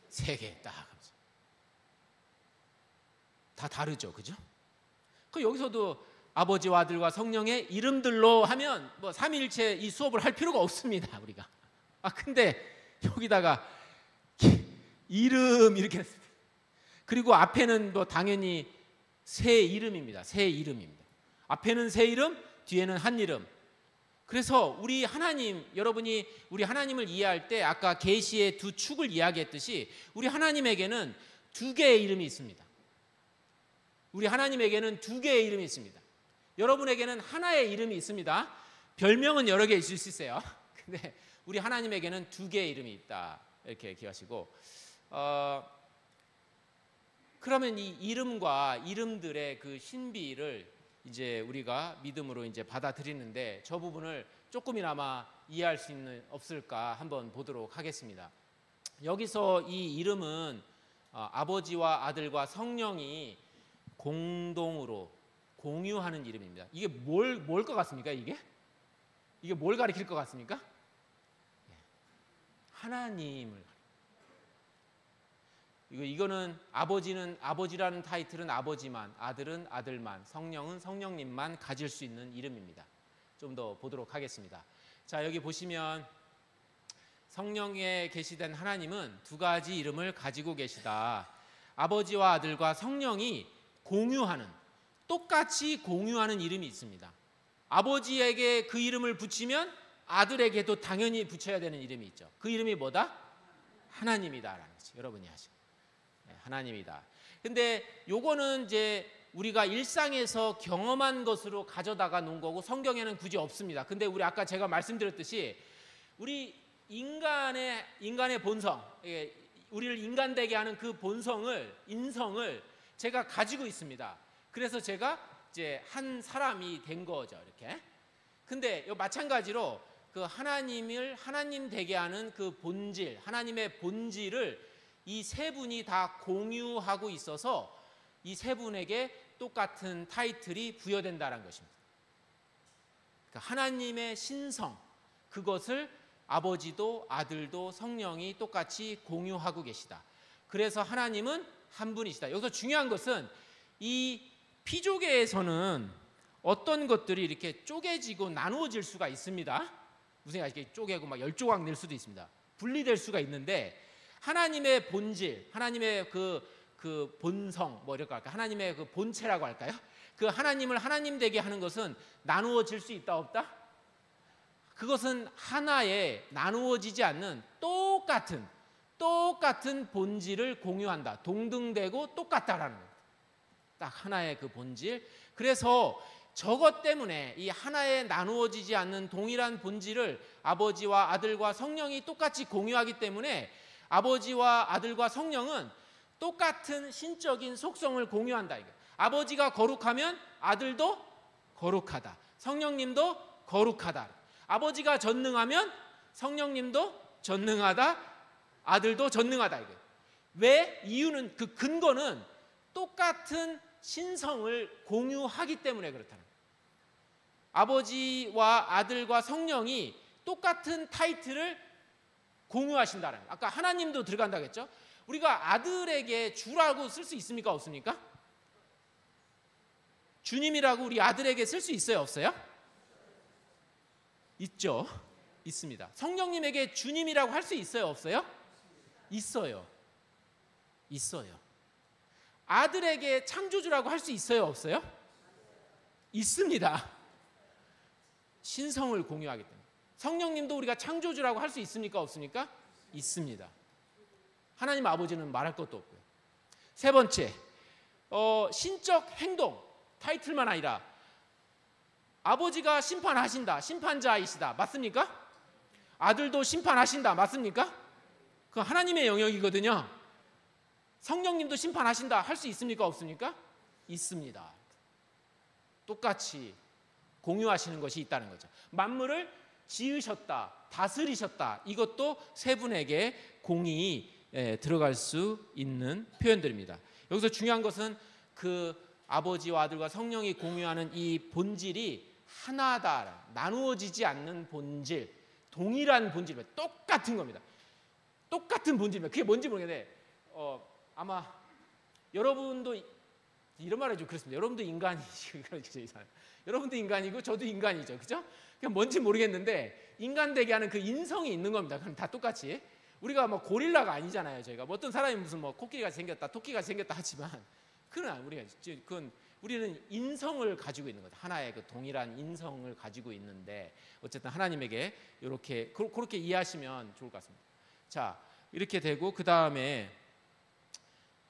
세 개 딱. 다 다르죠, 그죠? 그 여기서도 아버지와 아들과 성령의 이름들로 하면 뭐 삼위일체 이 수업을 할 필요가 없습니다, 우리가. 근데 여기다가 이름 이렇게 했습니다. 그리고 앞에는 뭐 당연히 새 이름입니다. 새 이름입니다. 앞에는 새 이름, 뒤에는 한 이름. 그래서 우리 하나님, 여러분이 우리 하나님을 이해할 때 아까 계시의 두 축을 이야기했듯이 우리 하나님에게는 두 개의 이름이 있습니다. 우리 하나님에게는 두 개의 이름이 있습니다. 여러분에게는 하나의 이름이 있습니다. 별명은 여러 개 있을 수 있어요. 근데 우리 하나님에게는 두 개의 이름이 있다. 이렇게 기억하시고, 그러면 이 이름과 이름들의 그 신비를 이제 우리가 믿음으로 이제 받아들이는데 저 부분을 조금이나마 이해할 수 있는 없을까 한번 보도록 하겠습니다. 여기서 이 이름은 아버지와 아들과 성령이 공동으로 공유하는 이름입니다. 이게 뭘 것 같습니까? 이게 뭘 가리킬 것 같습니까? 하나님을. 이거는 아버지는 아버지라는 타이틀은 아버지만, 아들은 아들만, 성령은 성령님만 가질 수 있는 이름입니다. 좀 더 보도록 하겠습니다. 자, 여기 보시면 성령에 계시된 하나님은 두 가지 이름을 가지고 계시다. 아버지와 아들과 성령이 공유하는, 똑같이 공유하는 이름이 있습니다. 아버지에게 그 이름을 붙이면 아들에게도 당연히 붙여야 되는 이름이 있죠. 그 이름이 뭐다? 하나님이다라는 거죠. 여러분이 하시고. 하나님이다. 근데 요거는 이제 우리가 일상에서 경험한 것으로 가져다가 놓은 거고 성경에는 굳이 없습니다. 근데 우리 아까 제가 말씀드렸듯이 우리 인간의 본성, 우리를 인간 되게 하는 그 본성을, 인성을 제가 가지고 있습니다. 그래서 제가 이제 한 사람이 된 거죠, 이렇게. 근데 마찬가지로 그 하나님을 하나님 되게 하는 그 본질, 하나님의 본질을 이 세 분이 다 공유하고 있어서 이 세 분에게 똑같은 타이틀이 부여된다는 것입니다. 그러니까 하나님의 신성, 그것을 아버지도 아들도 성령이 똑같이 공유하고 계시다. 그래서 하나님은 한 분이시다. 여기서 중요한 것은 이 피조계에서는 어떤 것들이 이렇게 쪼개지고 나누어질 수가 있습니다. 무슨 이렇게 쪼개고 막 10조각 낼 수도 있습니다. 분리될 수가 있는데 하나님의 본질, 하나님의 그 본성, 뭐 이럴까 할까, 하나님의 그 본체라고 할까요? 그 하나님을 하나님 되게 하는 것은 나누어질 수 있다 없다? 그것은 하나의 나누어지지 않는 똑같은 본질을 공유한다. 동등되고 똑같다라는 겁니다. 딱 하나의 그 본질. 그래서 저것 때문에 이 하나의 나누어지지 않는 동일한 본질을 아버지와 아들과 성령이 똑같이 공유하기 때문에 아버지와 아들과 성령은 똑같은 신적인 속성을 공유한다. 이거. 아버지가 거룩하면 아들도 거룩하다. 성령님도 거룩하다. 아버지가 전능하면 성령님도 전능하다. 아들도 전능하다. 이거. 왜? 이유는 그 근거는 똑같은 신성을 공유하기 때문에 그렇다는 거예요. 아버지와 아들과 성령이 똑같은 타이틀을 공유하신다는 거예요. 아까 하나님도 들어간다고 했죠. 우리가 아들에게 주라고 쓸 수 있습니까? 없습니까? 주님이라고 우리 아들에게 쓸 수 있어요? 없어요? 있죠. 있습니다. 성령님에게 주님이라고 할 수 있어요? 없어요? 있어요. 있어요. 아들에게 창조주라고 할 수 있어요? 없어요? 있습니다. 신성을 공유하기 때문에. 성령님도 우리가 창조주라고 할 수 있습니까? 없습니까? 있습니다. 하나님 아버지는 말할 것도 없고요. 세 번째, 신적 행동, 타이틀만 아니라 아버지가 심판하신다, 심판자이시다. 맞습니까? 아들도 심판하신다. 맞습니까? 그건 하나님의 영역이거든요. 성령님도 심판하신다. 할 수 있습니까? 없습니까? 있습니다. 똑같이 공유하시는 것이 있다는 거죠. 만물을 지으셨다, 다스리셨다. 이것도 세 분에게 공이 들어갈 수 있는 표현들입니다. 여기서 중요한 것은 그 아버지와 아들과 성령이 공유하는 이 본질이 하나다, 나누어지지 않는 본질, 동일한 본질, 똑같은 겁니다. 똑같은 본질입니다. 그게 뭔지 모르겠는데 아마 여러분도 이런 말을 좀 그렇습니다. 여러분도 인간이시고 여러분도 인간이고 저도 인간이죠, 그죠? 그냥 뭔지 모르겠는데 인간 되게 하는 그 인성이 있는 겁니다. 그럼 다 똑같이 우리가 뭐 고릴라가 아니잖아요. 저희가 뭐 어떤 사람이 무슨 뭐 코끼리가 생겼다, 토끼가 생겼다 하지만 그건 우리는 인성을 가지고 있는 거다. 하나의 그 동일한 인성을 가지고 있는데 어쨌든 하나님에게 이렇게 그렇게 이해하시면 좋을 것 같습니다. 자, 이렇게 되고 그 다음에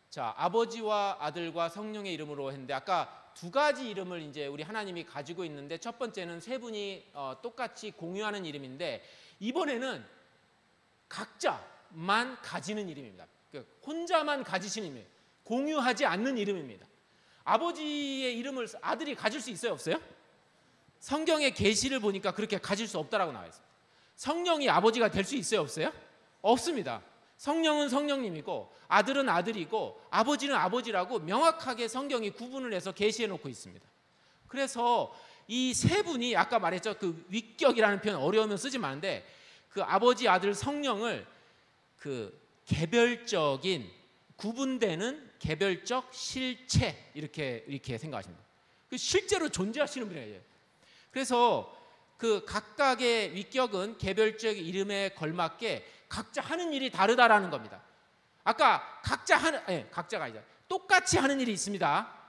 자, 아버지와 아들과 성령의 이름으로 했는데 아까 두 가지 이름을 이제 우리 하나님이 가지고 있는데 첫 번째는 세 분이 똑같이 공유하는 이름인데 이번에는 각자만 가지는 이름입니다. 그러니까 혼자만 가지시는 이름이에요. 공유하지 않는 이름입니다. 아버지의 이름을 아들이 가질 수 있어요, 없어요? 성경의 계시를 보니까 그렇게 가질 수 없다라고 나와 있습니다. 성령이 아버지가 될 수 있어요, 없어요? 없습니다. 성령은 성령님이고 아들은 아들이고 아버지는 아버지라고 명확하게 성경이 구분을 해서 계시해 놓고 있습니다. 그래서 이 세 분이 아까 말했죠. 그 위격이라는 표현 어려우면 쓰지 마는데 그 아버지, 아들, 성령을 그 개별적인 구분되는 개별적 실체 이렇게 생각하십니다. 실제로 존재하시는 분이에요. 그래서 그 각각의 위격은 개별적 이름에 걸맞게 각자 하는 일이 다르다라는 겁니다. 아까 각자가 아니죠. 똑같이 하는 일이 있습니다.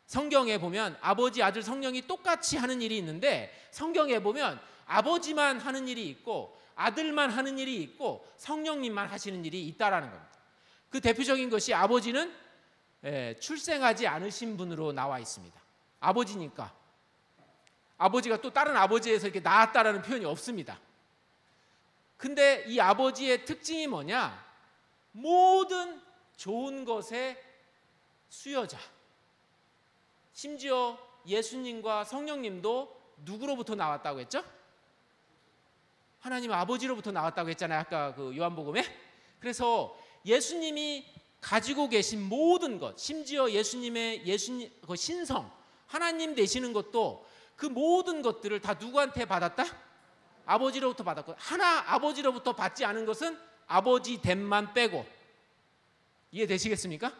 성경에 보면 아버지, 아들, 성령이 똑같이 하는 일이 있는데 성경에 보면 아버지만 하는 일이 있고 아들만 하는 일이 있고 성령님만 하시는 일이 있다라는 겁니다. 그 대표적인 것이 아버지는 출생하지 않으신 분으로 나와 있습니다. 아버지니까. 아버지가 또 다른 아버지에서 이렇게 낳았다라는 표현이 없습니다. 근데 이 아버지의 특징이 뭐냐? 모든 좋은 것의 수여자. 심지어 예수님과 성령님도 누구로부터 나왔다고 했죠? 하나님 아버지로부터 나왔다고 했잖아요. 아까 그 요한복음에. 그래서 예수님이 가지고 계신 모든 것, 심지어 예수님의 그 신성, 하나님 되시는 것도 그 모든 것들을 다 누구한테 받았다? 아버지로부터 받았고, 하나 아버지로부터 받지 않은 것은 아버지 됨만 빼고. 이해되시겠습니까?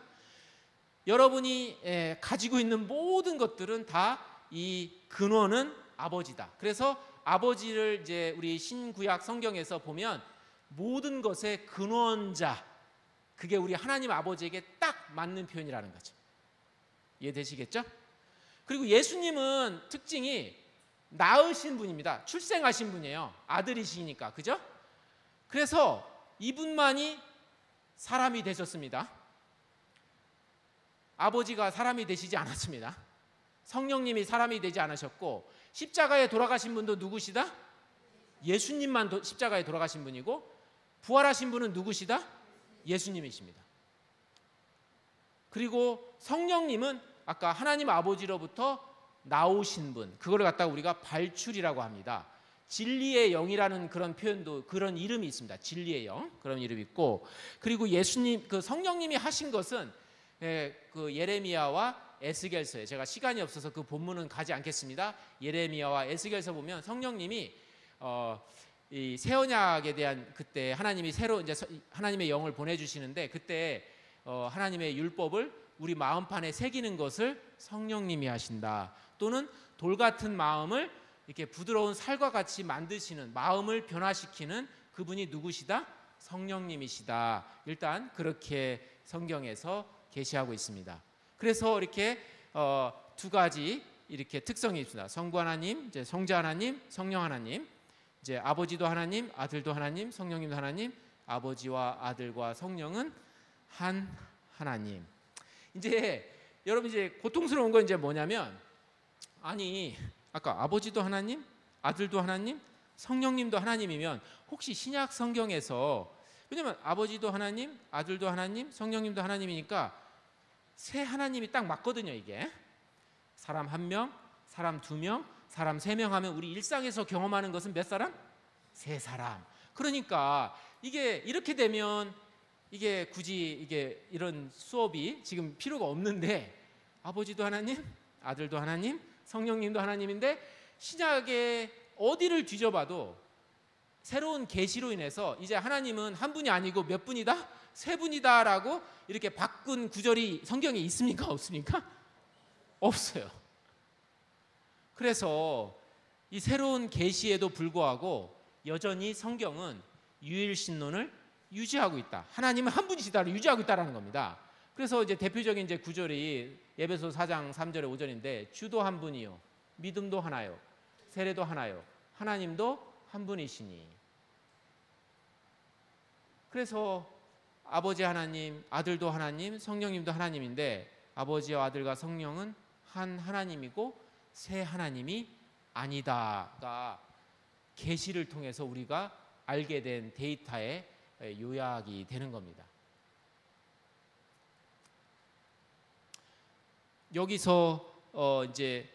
여러분이 가지고 있는 모든 것들은 다 이 근원은 아버지다. 그래서 아버지를 이제 우리 신구약 성경에서 보면 모든 것의 근원자, 그게 우리 하나님 아버지에게 딱 맞는 표현이라는 거죠. 이해되시겠죠? 그리고 예수님은 특징이 낳으신 분입니다. 출생하신 분이에요. 아들이시니까. 그죠? 그래서 이분만이 사람이 되셨습니다. 아버지가 사람이 되시지 않았습니다. 성령님이 사람이 되지 않으셨고, 십자가에 돌아가신 분도 누구시다? 예수님만 십자가에 돌아가신 분이고, 부활하신 분은 누구시다? 예수님이십니다. 그리고 성령님은 아까 하나님 아버지로부터 나오신 분, 그거를 갖다가 우리가 발출이라고 합니다. 진리의 영이라는 그런 표현도, 그런 이름이 있습니다. 진리의 영, 그런 이름이 있고, 그리고 예수님, 그 성령님이 하신 것은 그 예레미야와 에스겔서에, 제가 시간이 없어서 그 본문은 가지 않겠습니다. 예레미야와 에스겔서 보면 성령님이 이 새 언약에 대한, 그때 하나님이 새로 이제 하나님의 영을 보내주시는데, 그때 하나님의 율법을 우리 마음판에 새기는 것을 성령님이 하신다. 또는 돌 같은 마음을 이렇게 부드러운 살과 같이 만드시는, 마음을 변화시키는 그분이 누구시다? 성령님이시다. 일단 그렇게 성경에서 계시하고 있습니다. 그래서 이렇게 두 가지 이렇게 특성이 있습니다. 성부 하나님, 이제 성자 하나님, 성령 하나님. 이제 아버지도 하나님, 아들도 하나님, 성령님도 하나님. 아버지와 아들과 성령은 한 하나님. 이제 여러분, 이제 고통스러운 건 이제 뭐냐면, 아니 아까 아버지도 하나님, 아들도 하나님, 성령님도 하나님이면 혹시 신약 성경에서, 왜냐면 아버지도 하나님, 아들도 하나님, 성령님도 하나님이니까 세 하나님이 딱 맞거든요. 이게 사람 한 명, 사람 두 명, 사람 세 명 하면 우리 일상에서 경험하는 것은 몇 사람? 세 사람. 그러니까 이게 이렇게 되면 이게 굳이 이게 이런 수업이 지금 필요가 없는데, 아버지도 하나님, 아들도 하나님, 성령님도 하나님인데 신약에 어디를 뒤져봐도 새로운 계시로 인해서 이제 하나님은 한 분이 아니고 몇 분이다? 세 분이다라고 이렇게 바꾼 구절이 성경에 있습니까? 없습니까? 없어요. 그래서 이 새로운 계시에도 불구하고 여전히 성경은 유일신론을 유지하고 있다. 하나님은 한 분이시다를 유지하고 있다라는 겁니다. 그래서 이제 대표적인 이제 구절이 에베소 4장 3절에 5절인데 주도 한 분이요, 믿음도 하나요, 세례도 하나요, 하나님도 한 분이시니. 그래서 아버지 하나님, 아들도 하나님, 성령님도 하나님인데 아버지와 아들과 성령은 한 하나님이고 세 하나님이 아니다가 계시를 통해서 우리가 알게 된 데이터의 요약이 되는 겁니다. 여기서 이제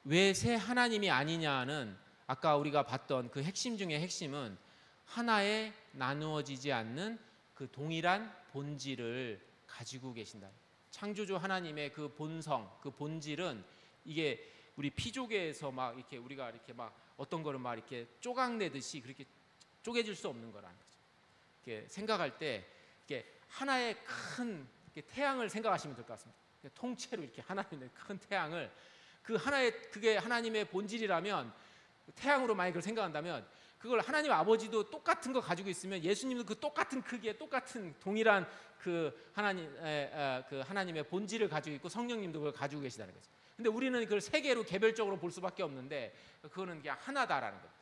왜 세 하나님이 아니냐는 아까 우리가 봤던 그 핵심 중에 핵심은 하나에 나누어지지 않는 그 동일한 본질을 가지고 계신다. 창조주 하나님의 그 본성, 그 본질은 이게 우리 피조계에서 막 이렇게 우리가 이렇게 막 어떤 거를 막 이렇게 쪼각내듯이 그렇게 쪼개질 수 없는 거라는 거죠. 이렇게 생각할 때 이렇게 하나의 큰 태양을 생각하시면 될 것 같습니다. 통째로 이렇게 하나님의 큰 태양을 그 하나의 그게 하나님의 본질이라면 태양으로 만약 그걸 생각한다면 그걸 하나님 아버지도 똑같은 거 가지고 있으면 예수님도 그 똑같은 크기에 똑같은 동일한 그 하나님의 본질을 가지고 있고 성령님도 그걸 가지고 계시다는 거죠. 근데 우리는 그걸 세 개로 개별적으로 볼 수밖에 없는데 그거는 그냥 하나다라는 거죠.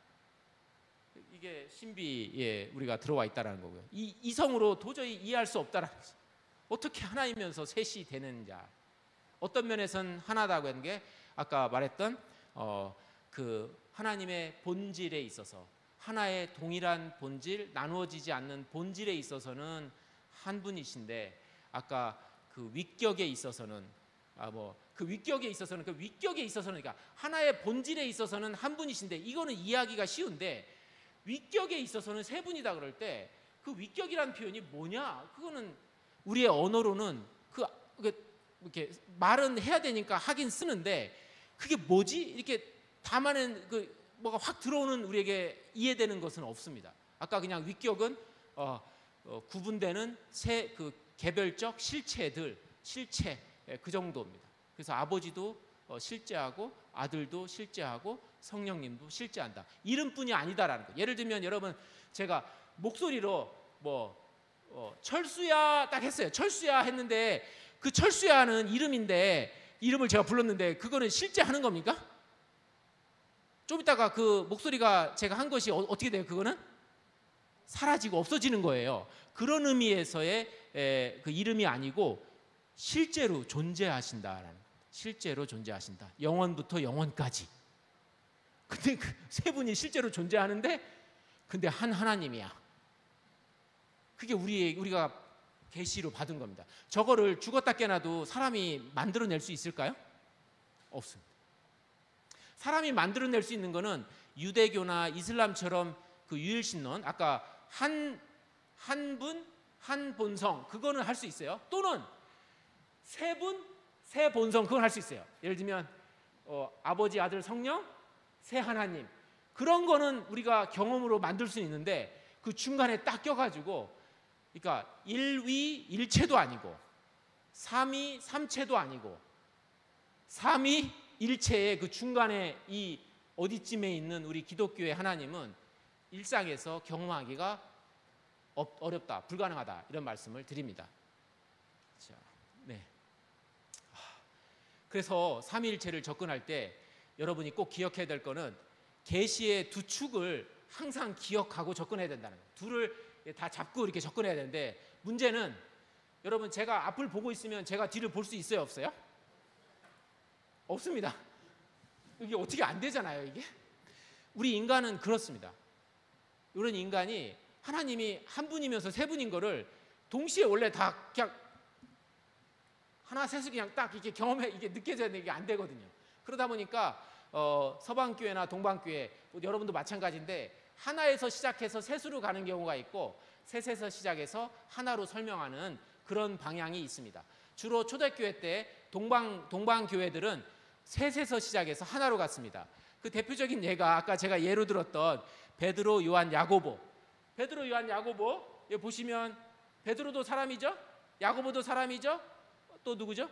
이게 신비에 우리가 들어와 있다라는 거고요. 이 이성으로 도저히 이해할 수 없다라는 거죠. 어떻게 하나이면서 셋이 되는 자. 어떤 면에서는 하나다고 하는 게 아까 말했던 그 하나님의 본질에 있어서 하나의 동일한 본질, 나누어지지 않는 본질에 있어서는 한 분이신데 아까 그 위격에 있어서는 그 위격에 있어서는 그러니까 하나의 본질에 있어서는 한 분이신데 이거는 이해하기가 쉬운데 위격에 있어서는 세 분이다 그럴 때 그 위격이라는 표현이 뭐냐? 그거는 우리의 언어로는 이렇게 말은 해야 되니까 하긴 쓰는데 그게 뭐지? 이렇게 담아낸 그 뭐가 확 들어오는 우리에게 이해되는 것은 없습니다. 아까 그냥 위격은 구분되는 그 개별적 실체 그 정도입니다. 그래서 아버지도 실제하고 아들도 실제하고 성령님도 실제한다. 이름뿐이 아니다라는 거. 예를 들면 여러분 제가 목소리로 철수야 딱 했어요. 철수야 했는데 그 철수야는 이름인데 이름을 제가 불렀는데 그거는 실제 하는 겁니까? 좀 이따가 그 목소리가 제가 한 것이 어떻게 돼요? 그거는 사라지고 없어지는 거예요. 그런 의미에서의 그 이름이 아니고 실제로 존재하신다라는 거예요. 실제로 존재하신다. 영원부터 영원까지. 근데 그 세 분이 실제로 존재하는데 근데 한 하나님이야. 그게 우리가 계시로 받은 겁니다. 저거를 죽었다 깨나도 사람이 만들어낼 수 있을까요? 없습니다. 사람이 만들어낼 수 있는 거는 유대교나 이슬람처럼 그 유일신론 아까 한 분, 한 본성 그거는 할 수 있어요. 또는 세 분, 세 본성 그건 할 수 있어요. 예를 들면 아버지, 아들, 성령, 세 하나님 그런 거는 우리가 경험으로 만들 수 있는데 그 중간에 딱 껴가지고 그러니까 일위일체도 아니고 삼위삼체도 아니고 삼위일체의 그 중간에 이 어디쯤에 있는 우리 기독교의 하나님은 일상에서 경험하기가 어렵다, 불가능하다 이런 말씀을 드립니다. 자, 네. 그래서 삼위일체를 접근할 때 여러분이 꼭 기억해야 될 거는 계시의 두 축을 항상 기억하고 접근해야 된다는 거예요. 둘을 다 잡고 이렇게 접근해야 되는데 문제는 여러분 제가 앞을 보고 있으면 제가 뒤를 볼 수 있어요, 없어요? 없습니다. 이게 어떻게 안 되잖아요, 이게. 우리 인간은 그렇습니다. 이런 인간이 하나님이 한 분이면서 세 분인 거를 동시에 원래 다 그냥 하나 셋을 그냥 딱 이렇게 경험해 이게 느껴져야 되는 게 안 되거든요. 그러다 보니까 서방교회나 동방교회 여러분도 마찬가지인데 하나에서 시작해서 셋으로 가는 경우가 있고 셋에서 시작해서 하나로 설명하는 그런 방향이 있습니다. 주로 초대교회 때 동방교회들은 셋에서 시작해서 하나로 갔습니다. 그 대표적인 예가 아까 제가 예로 들었던 베드로, 요한, 야고보. 베드로, 요한, 야고보 여기 보시면 베드로도 사람이죠. 야고보도 사람이죠. 또 누구죠?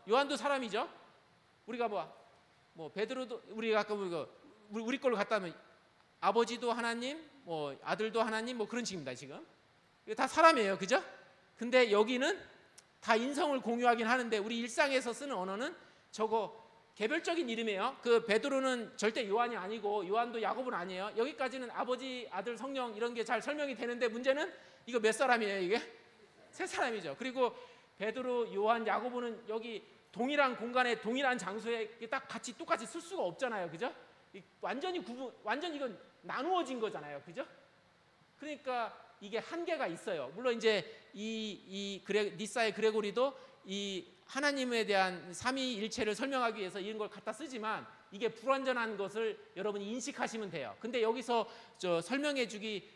요한도 사람이죠. 우리가 뭐 베드로도 우리가 아까 우리 걸로 갖다 하면 아버지도 하나님, 뭐 아들도 하나님, 뭐 그런 식입니다. 지금 이거 다 사람이에요, 그죠? 근데 여기는 다 인성을 공유하긴 하는데 우리 일상에서 쓰는 언어는 저거 개별적인 이름이에요. 그 베드로는 절대 요한이 아니고 요한도 야고보는 아니에요. 여기까지는 아버지, 아들, 성령 이런 게 잘 설명이 되는데 문제는 이거 몇 사람이에요? 이게 세 사람이죠. 그리고 베드로, 요한, 야고보는 여기 동일한 공간에 동일한 장소에 딱 같이 똑같이 쓸 수가 없잖아요, 그죠? 완전히 이건 나누어진 거잖아요, 그죠? 그러니까 이게 한계가 있어요. 물론 이제 니사의 그레고리도 이 하나님에 대한 삼위일체를 설명하기 위해서 이런 걸 갖다 쓰지만 이게 불완전한 것을 여러분이 인식하시면 돼요. 근데 여기서 설명해주기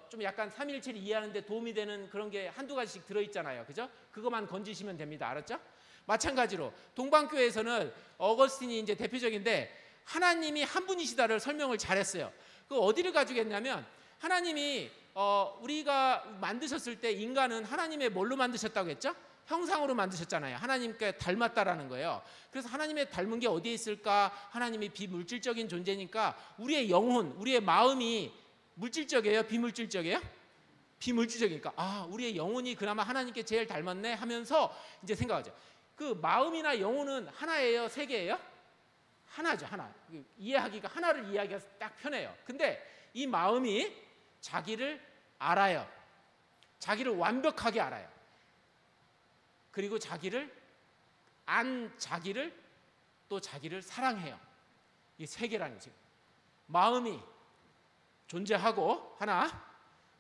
좀 약간 삼위일체를 이해하는데 도움이 되는 그런 게 한두 가지씩 들어있잖아요, 그죠? 그것만 건지시면 됩니다. 알았죠? 마찬가지로 동방교회에서는 어거스틴이 이제 대표적인데 하나님이 한 분이시다를 설명을 잘했어요. 그 어디를 가지고 했냐면 하나님이 우리가 만드셨을 때 인간은 하나님의 뭘로 만드셨다고 했죠? 형상으로 만드셨잖아요. 하나님께 닮았다라는 거예요. 그래서 하나님의 닮은 게 어디에 있을까? 하나님이 비물질적인 존재니까 우리의 영혼, 우리의 마음이 물질적이에요? 비물질적이에요? 비물질적이니까 우리의 영혼이 그나마 하나님께 제일 닮았네 하면서 이제 생각하죠. 그 마음이나 영혼은 하나예요? 세 개예요? 하나죠. 하나. 이해하기가 하나를 이해하기가 딱 편해요. 근데 이 마음이 자기를 알아요. 자기를 완벽하게 알아요. 그리고 자기를 또 자기를 사랑해요. 이 세 개라는 거죠. 마음이 존재하고 하나,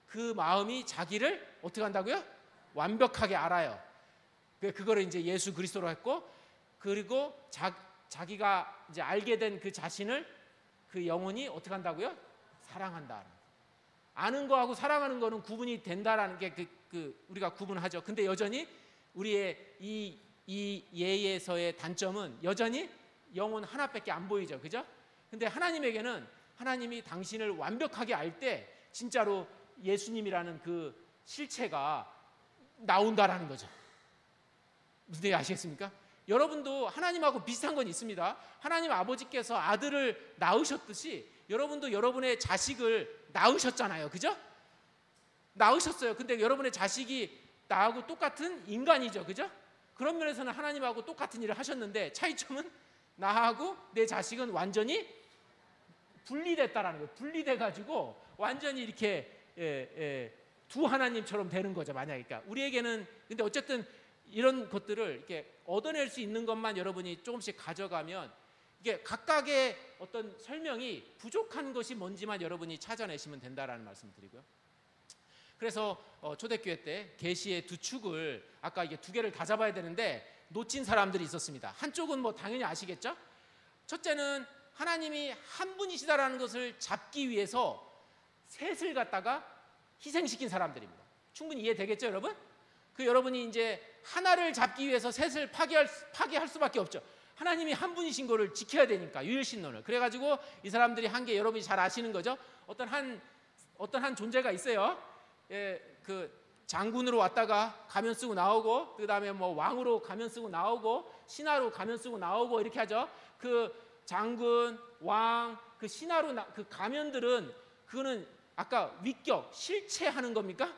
그 마음이 자기를 어떻게 한다고요? 완벽하게 알아요. 그거를 이제 예수 그리스도로 했고, 그리고 자기가 이제 알게 된 그 자신을 그 영혼이 어떻게 한다고요? 사랑한다. 아는 거하고 사랑하는 거는 구분이 된다라는 게 우리가 구분하죠. 근데 여전히 우리의 이 예에서의 단점은 여전히 영혼 하나밖에 안 보이죠, 그죠? 근데 하나님에게는 하나님이 당신을 완벽하게 알 때 진짜로 예수님이라는 그 실체가 나온다라는 거죠. 무슨 얘기 아시겠습니까? 여러분도 하나님하고 비슷한 건 있습니다. 하나님 아버지께서 아들을 낳으셨듯이 여러분도 여러분의 자식을 낳으셨잖아요, 그죠? 낳으셨어요. 근데 여러분의 자식이 나하고 똑같은 인간이죠, 그죠? 그런 면에서는 하나님하고 똑같은 일을 하셨는데 차이점은 나하고 내 자식은 완전히 분리됐다라는 거예요. 분리돼가지고 완전히 이렇게 두 하나님처럼 되는 거죠, 만약에. 그러니까 우리에게는 근데 어쨌든 이런 것들을 이렇게 얻어낼 수 있는 것만 여러분이 조금씩 가져가면 이게 각각의 어떤 설명이 부족한 것이 뭔지만 여러분이 찾아내시면 된다라는 말씀 드리고요. 그래서 초대교회 때 계시의 두 축을 아까 이게 두 개를 다 잡아야 되는데 놓친 사람들이 있었습니다. 한쪽은 뭐 당연히 아시겠죠? 첫째는 하나님이 한 분이시다라는 것을 잡기 위해서 셋을 갖다가 희생시킨 사람들입니다. 충분히 이해되겠죠, 여러분? 여러분이 이제 하나를 잡기 위해서 셋을 파괴할 수밖에 없죠. 하나님이 한 분이신 거를 지켜야 되니까, 유일신론을. 그래가지고 이 사람들이 한 게 여러분이 잘 아시는 거죠. 어떤 한 존재가 있어요. 그 장군으로 왔다가 가면 쓰고 나오고, 그 다음에 뭐 왕으로 가면 쓰고 나오고, 신하로 가면 쓰고 나오고 이렇게 하죠. 그 장군, 왕, 그 신하로 그 가면들은 그거는 아까 위격, 실체하는 겁니까?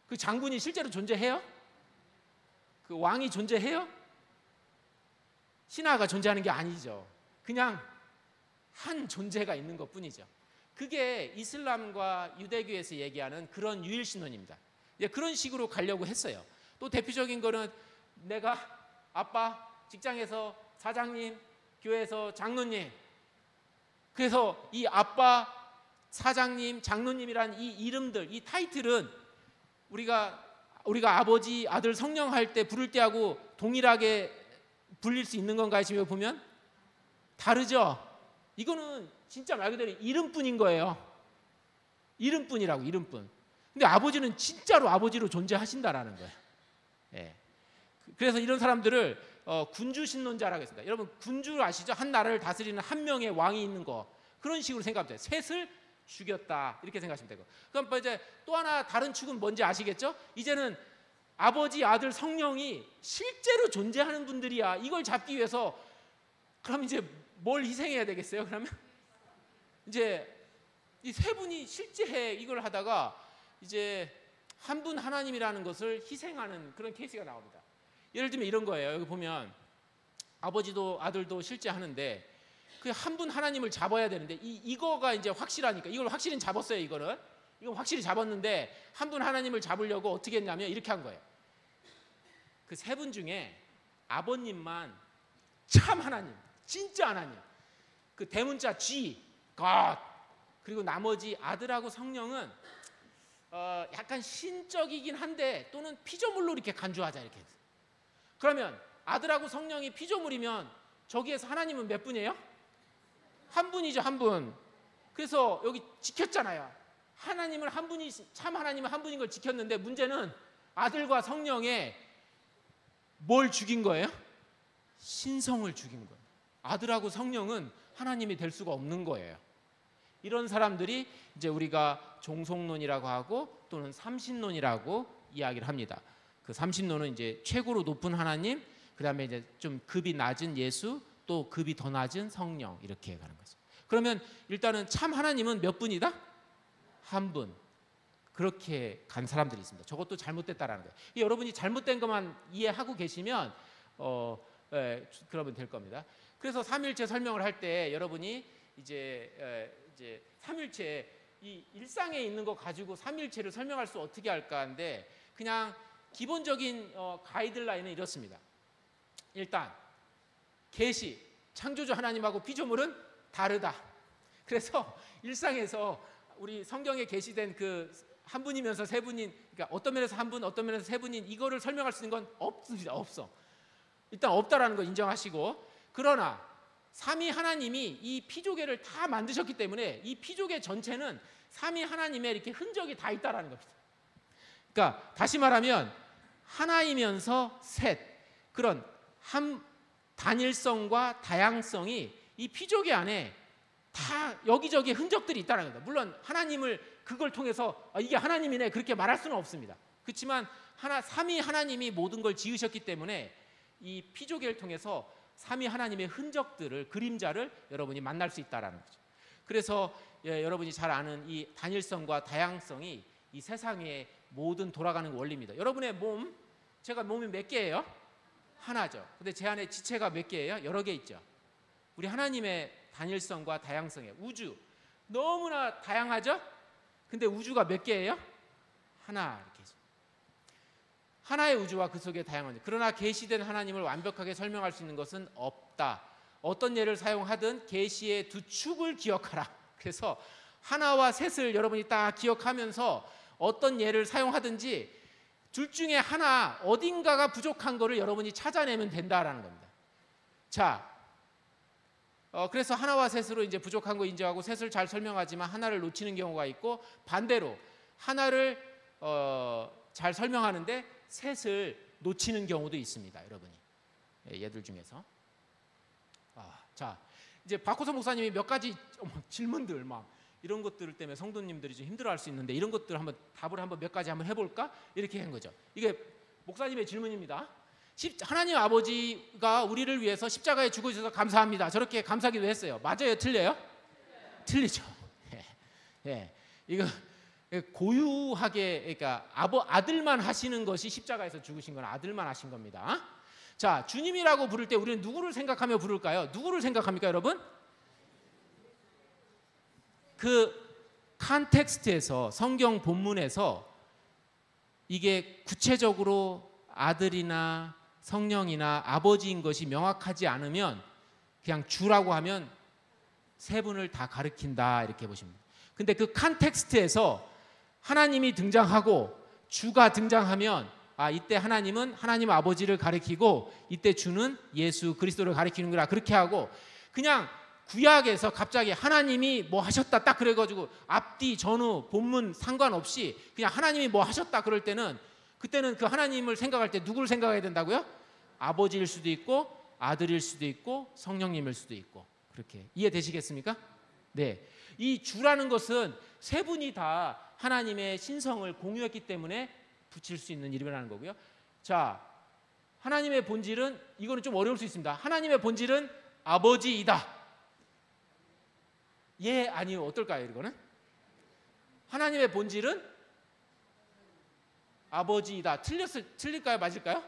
그 장군이 실제로 존재해요? 그 왕이 존재해요? 신하가 존재하는 게 아니죠. 그냥 한 존재가 있는 것 뿐이죠. 그게 이슬람과 유대교에서 얘기하는 그런 유일신론입니다. 그런 식으로 가려고 했어요. 또 대표적인 거는 내가 아빠, 직장에서 사장님, 교회에서 장로님. 그래서 이 아빠, 사장님, 장로님이란 이 이름들, 이 타이틀은 우리가 아버지, 아들, 성령 할 때 부를 때하고 동일하게 불릴 수 있는 건가요? 지금 보면 다르죠. 이거는 진짜 말 그대로 이름뿐인 거예요. 이름뿐이라고, 이름뿐. 근데 아버지는 진짜로 아버지로 존재하신다라는 거예요. 그래서 이런 사람들을 군주 신론자라고 했습니다. 여러분 군주 아시죠? 한 나라를 다스리는 한 명의 왕이 있는 거, 그런 식으로 생각하면 돼요. 셋을 죽였다 이렇게 생각하시면 되고, 그럼 이제 또 하나 다른 축은 뭔지 아시겠죠? 이제는 아버지, 아들, 성령이 실제로 존재하는 분들이야. 이걸 잡기 위해서 그럼 이제 뭘 희생해야 되겠어요? 그러면 이제 이 세 분이 실제 이걸 하다가 이제 한 분 하나님이라는 것을 희생하는 그런 케이스가 나옵니다. 예를 들면 이런 거예요. 여기 보면 아버지도 아들도 실제 하는데 그 한 분 하나님을 잡아야 되는데 이거가 이제 확실하니까 이걸 확실히 잡았어요. 이건 확실히 잡았는데 한 분 하나님을 잡으려고 어떻게 했냐면 이렇게 한 거예요. 그 세 분 중에 아버님만 참 하나님, 진짜 하나님, 그 대문자 G, God, 그리고 나머지 아들하고 성령은 약간 신적이긴 한데 또는 피조물로 이렇게 간주하자 이렇게. 그러면 아들하고 성령이 피조물이면 저기에서 하나님은 몇 분이에요? 한 분이죠, 한 분. 그래서 여기 지켰잖아요. 하나님을 한 분이, 참 하나님은 한 분인 걸 지켰는데 문제는 아들과 성령에 뭘 죽인 거예요? 신성을 죽인 거예요. 아들하고 성령은 하나님이 될 수가 없는 거예요. 이런 사람들이 이제 우리가 종속론이라고 하고 또는 삼신론이라고 이야기를 합니다. 그 삼신론은 이제 최고로 높은 하나님, 그다음에 이제 좀 급이 낮은 예수, 또 급이 더 낮은 성령, 이렇게 가는 거죠. 그러면 일단은 참 하나님은 몇 분이다? 한 분. 그렇게 간 사람들이 있습니다. 저것도 잘못됐다라는 거예요. 여러분이 잘못된 것만 이해하고 계시면 그러면 될 겁니다. 그래서 삼일체 설명을 할 때 여러분이 이제 삼일체 이 일상에 있는 거 가지고 삼일체를 설명할 수 어떻게 할까 하는데 그냥 기본적인 가이드라인은 이렇습니다. 일단 계시, 창조주 하나님하고 피조물은 다르다. 그래서 일상에서 우리 성경에 계시된 그 한 분이면서 세 분인, 그러니까 어떤 면에서 한 분, 어떤 면에서 세 분인 이거를 설명할 수 있는 건 없습니다. 없어. 일단 없다라는 거 인정하시고, 그러나 삼위 하나님이 이 피조계를 다 만드셨기 때문에 이 피조계 전체는 삼위 하나님의 이렇게 흔적이 다 있다라는 겁니다. 그러니까 다시 말하면 하나이면서 셋, 그런 단일성과 다양성이 이 피조계 안에 다 여기저기 흔적들이 있다는 겁니다. 물론 하나님을 그걸 통해서 이게 하나님이네 그렇게 말할 수는 없습니다. 그렇지만 삼위 하나님이 모든 걸 지으셨기 때문에 이 피조계를 통해서 삼위 하나님의 흔적들을, 그림자를 여러분이 만날 수 있다는 거죠. 그래서 여러분이 잘 아는 이 단일성과 다양성이 이 세상의 모든 돌아가는 원리입니다. 여러분의 몸, 제가 몸이 몇 개예요? 하나죠. 근데 제 안에 지체가 몇 개예요? 여러 개 있죠. 우리 하나님의 단일성과 다양성의 우주, 너무나 다양하죠? 근데 우주가 몇 개예요? 하나, 이렇게 해서. 하나의 우주와 그 속에 다양한 우주. 그러나 계시된 하나님을 완벽하게 설명할 수 있는 것은 없다. 어떤 예를 사용하든 계시의 두 축을 기억하라. 그래서 하나와 셋을 여러분이 딱 기억하면서 어떤 예를 사용하든지 둘 중에 하나 어딘가가 부족한 거를 여러분이 찾아내면 된다라는 겁니다. 자, 그래서 하나와 셋으로 이제 부족한 거 인정하고 셋을 잘 설명하지만 하나를 놓치는 경우가 있고, 반대로 하나를 잘 설명하는데 셋을 놓치는 경우도 있습니다, 여러분이. 얘들 중에서. 자, 이제 박호선 목사님이 몇 가지 질문들 막 이런 것들 때문에 성도님들이 좀 힘들어할 수 있는데 이런 것들 한번 답을 한번 몇 가지 한번 해볼까? 이렇게 한 거죠. 이게 목사님의 질문입니다. 하나님 아버지가 우리를 위해서 십자가에 죽어주셔서 감사합니다. 저렇게 감사기도 했어요. 맞아요? 틀려요? 틀리죠. 이거 고유하게, 그러니까 아들만 하시는 것이 십자가에서 죽으신 건 아들만 하신 겁니다. 자, 주님이라고 부를 때 우리는 누구를 생각하며 부를까요? 누구를 생각합니까, 여러분? 그 컨텍스트에서, 성경 본문에서 이게 구체적으로 아들이나 성령이나 아버지인 것이 명확하지 않으면 그냥 주라고 하면 세 분을 다 가리킨다, 이렇게 보시면 됩니다. 근데 그 컨텍스트에서 하나님이 등장하고 주가 등장하면 이때 하나님은 하나님 아버지를 가리키고 이때 주는 예수 그리스도를 가리키는구나, 그렇게 하고, 그냥 구약에서 갑자기 하나님이 뭐 하셨다 딱 그래가지고 앞뒤 전후 본문 상관없이 그냥 하나님이 뭐 하셨다 그럴 때는, 그때는 그 하나님을 생각할 때 누구를 생각해야 된다고요? 아버지일 수도 있고 아들일 수도 있고 성령님일 수도 있고. 그렇게 이해되시겠습니까? 네. 이 주라는 것은 세 분이 다 하나님의 신성을 공유했기 때문에 붙일 수 있는 이름이라는 거고요. 자, 하나님의 본질은, 이거는 좀 어려울 수 있습니다. 하나님의 본질은 아버지이다. 예, 아니요, 어떨까요? 이거는 하나님의 본질은 아버지이다. 틀릴까요? 맞을까요?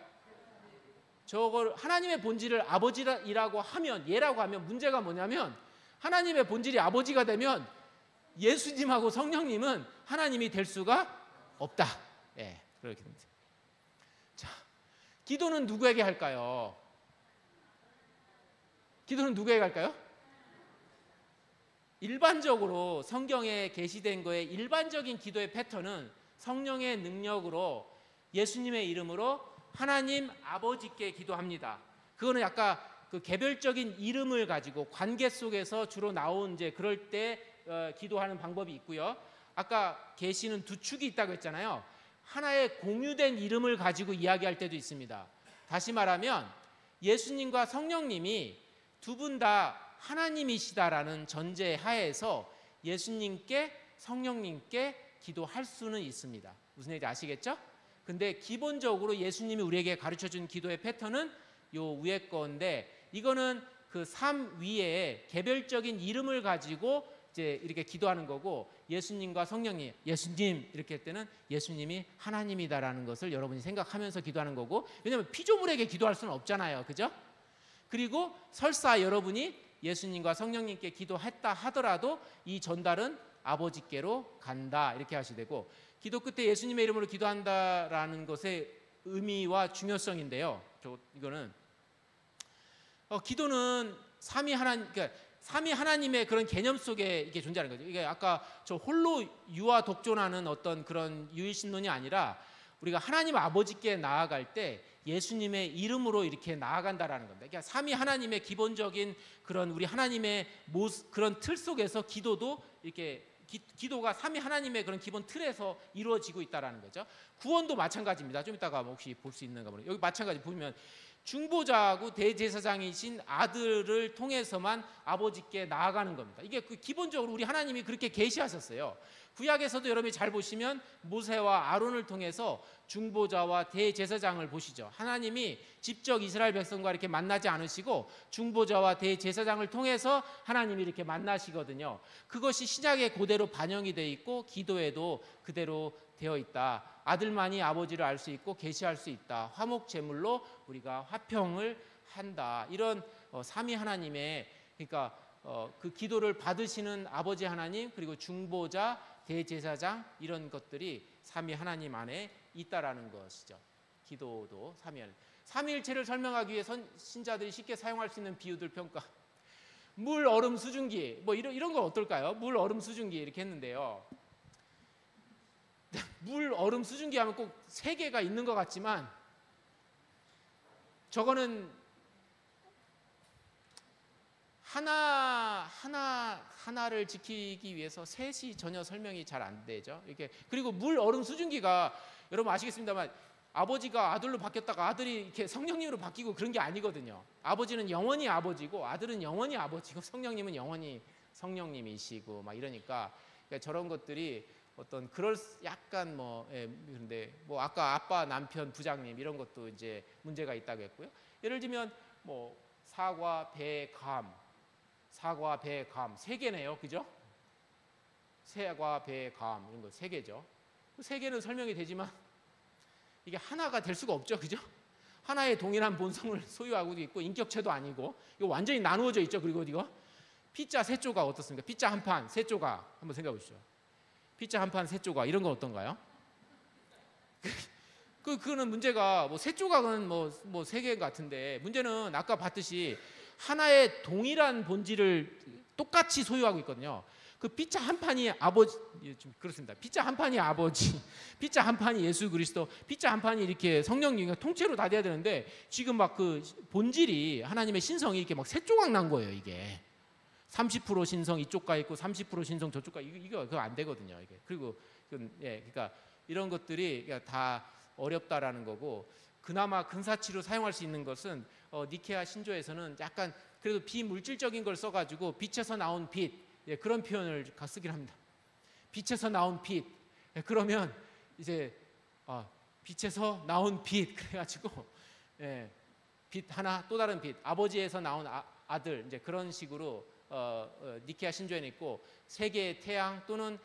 저걸 하나님의 본질을 아버지라고 하면, 예라고 하면 문제가 뭐냐면, 하나님의 본질이 아버지가 되면 예수님하고 성령님은 하나님이 될 수가 없다. 예, 그렇게 됩니다. 자, 기도는 누구에게 할까요? 기도는 누구에게 할까요? 일반적으로 성경에 게시된 거에 일반적인 기도의 패턴은 성령의 능력으로 예수님의 이름으로 하나님 아버지께 기도합니다. 그거는 약간 그 개별적인 이름을 가지고 관계 속에서 주로 나온 이제 그럴 때 기도하는 방법이 있고요. 아까 계시는 두 축이 있다고 했잖아요. 하나의 공유된 이름을 가지고 이야기할 때도 있습니다. 다시 말하면 예수님과 성령님이 두 분 다 하나님이시다라는 전제 하에서 예수님께 성령님께 기도할 수는 있습니다. 무슨 얘기인지 아시겠죠? 근데 기본적으로 예수님이 우리에게 가르쳐준 기도의 패턴은 요 위에 건데, 이거는 그 삶 위에 개별적인 이름을 가지고 이제 이렇게 기도하는 거고, 예수님과 성령님, 예수님 이렇게 할 때는 예수님이 하나님이다라는 것을 여러분이 생각하면서 기도하는 거고, 왜냐하면 피조물에게 기도할 수는 없잖아요, 그죠? 그리고 설사 여러분이 예수님과 성령님께 기도했다 하더라도 이 전달은 아버지께로 간다, 이렇게 하셔야 되고, 기도 끝에 예수님의 이름으로 기도한다라는 것의 의미와 중요성인데요. 이거는 기도는 삼위 하나님, 그러니까 삼위 하나님의 그런 개념 속에 이게 존재하는 거죠. 이게 아까 저 홀로 유아 독존하는 어떤 그런 유일신론이 아니라 우리가 하나님 아버지께 나아갈 때 예수님의 이름으로 이렇게 나아간다라는 겁니다. 그러니까 삼위 하나님의 기본적인 그런 우리 하나님의 그런 틀 속에서 기도도 이렇게 기도가 삼위 하나님의 그런 기본 틀에서 이루어지고 있다라는 거죠. 구원도 마찬가지입니다. 좀 이따가 혹시 볼 수 있는가 보네요. 여기 마찬가지 보면 중보자하고 대제사장이신 아들을 통해서만 아버지께 나아가는 겁니다. 이게 기본적으로 우리 하나님이 그렇게 계시하셨어요. 구약에서도 여러분이 잘 보시면 모세와 아론을 통해서 중보자와 대제사장을 보시죠. 하나님이 직접 이스라엘 백성과 이렇게 만나지 않으시고 중보자와 대제사장을 통해서 하나님이 이렇게 만나시거든요. 그것이 신약에 그대로 반영이 되어 있고 기도에도 그대로 되어 있다. 아들만이 아버지를 알 수 있고 계시할 수 있다. 화목 제물로 우리가 화평을 한다. 이런 삼위 하나님의, 그러니까 그 기도를 받으시는 아버지 하나님, 그리고 중보자, 대제사장, 이런 것들이 삼위 하나님 안에 있다라는 것이죠. 기도도 삼위일체를 설명하기 위해 신자들이 쉽게 사용할 수 있는 비유들 평가. 물, 얼음, 수증기, 뭐 이런 건 어떨까요? 물, 얼음, 수증기 이렇게 했는데요. 물, 얼음, 수증기 하면 꼭 세 개가 있는 것 같지만 저거는 하나를 지키기 위해서 셋이 전혀 설명이 잘 안 되죠. 이렇게. 그리고 물, 얼음, 수증기가 여러분 아시겠습니다만 아버지가 아들로 바뀌었다가 아들이 이렇게 성령님으로 바뀌고 그런 게 아니거든요. 아버지는 영원히 아버지고 아들은 영원히 아버지고 성령님은 영원히 성령님이시고 막 이러니까, 그러니까 저런 것들이 어떤 그럴 약간 그런데 아까 아빠, 남편, 부장님 이런 것도 이제 문제가 있다고 했고요. 예를 들면 사과, 배, 감 세 개네요, 그죠? 사과, 배, 감 이런 거 세 개죠. 세 개는 설명이 되지만 이게 하나가 될 수가 없죠, 그죠? 하나의 동일한 본성을 소유하고 있고 인격체도 아니고 이거 완전히 나누어져 있죠. 그리고 이거 피자 세 조각 어떻습니까? 피자 한 판 세 조각 한번 생각해 보시죠. 피자 한 판 세 조각 이런 건 어떤가요? 그거는 문제가 세 조각은 세 개 같은데, 문제는 아까 봤듯이 하나의 동일한 본질을 똑같이 소유하고 있거든요. 그 피자 한 판이 아버지, 좀 그렇습니다. 피자 한 판이 아버지, 피자 한 판이 예수 그리스도, 피자 한 판이 이렇게 성령님 통째로 다 돼야 되는데 지금 막 그 본질이 하나님의 신성이 이렇게 막 세 조각 난 거예요. 이게 30% 신성 이쪽 가 있고 30% 신성 저쪽 가, 이거 그거 안 되거든요. 이게. 그리고 그러니까 이런 것들이 다 어렵다라는 거고, 그나마 근사치로 사용할 수 있는 것은 니케아 신조에서는 약간 그래도 비물질적인 걸 써가지고 빛에서 나온 빛, 예, 그런 표현을 쓰기로 합니다. 빛에서 나온 빛. 예, 그러면 이제 빛에서 나온 빛 그래가지고 예, 빛 하나 또 다른 빛, 아버지에서 나온 아들, 이제 그런 식으로 니케아 신조에는 있고, 세 개의 태양 또는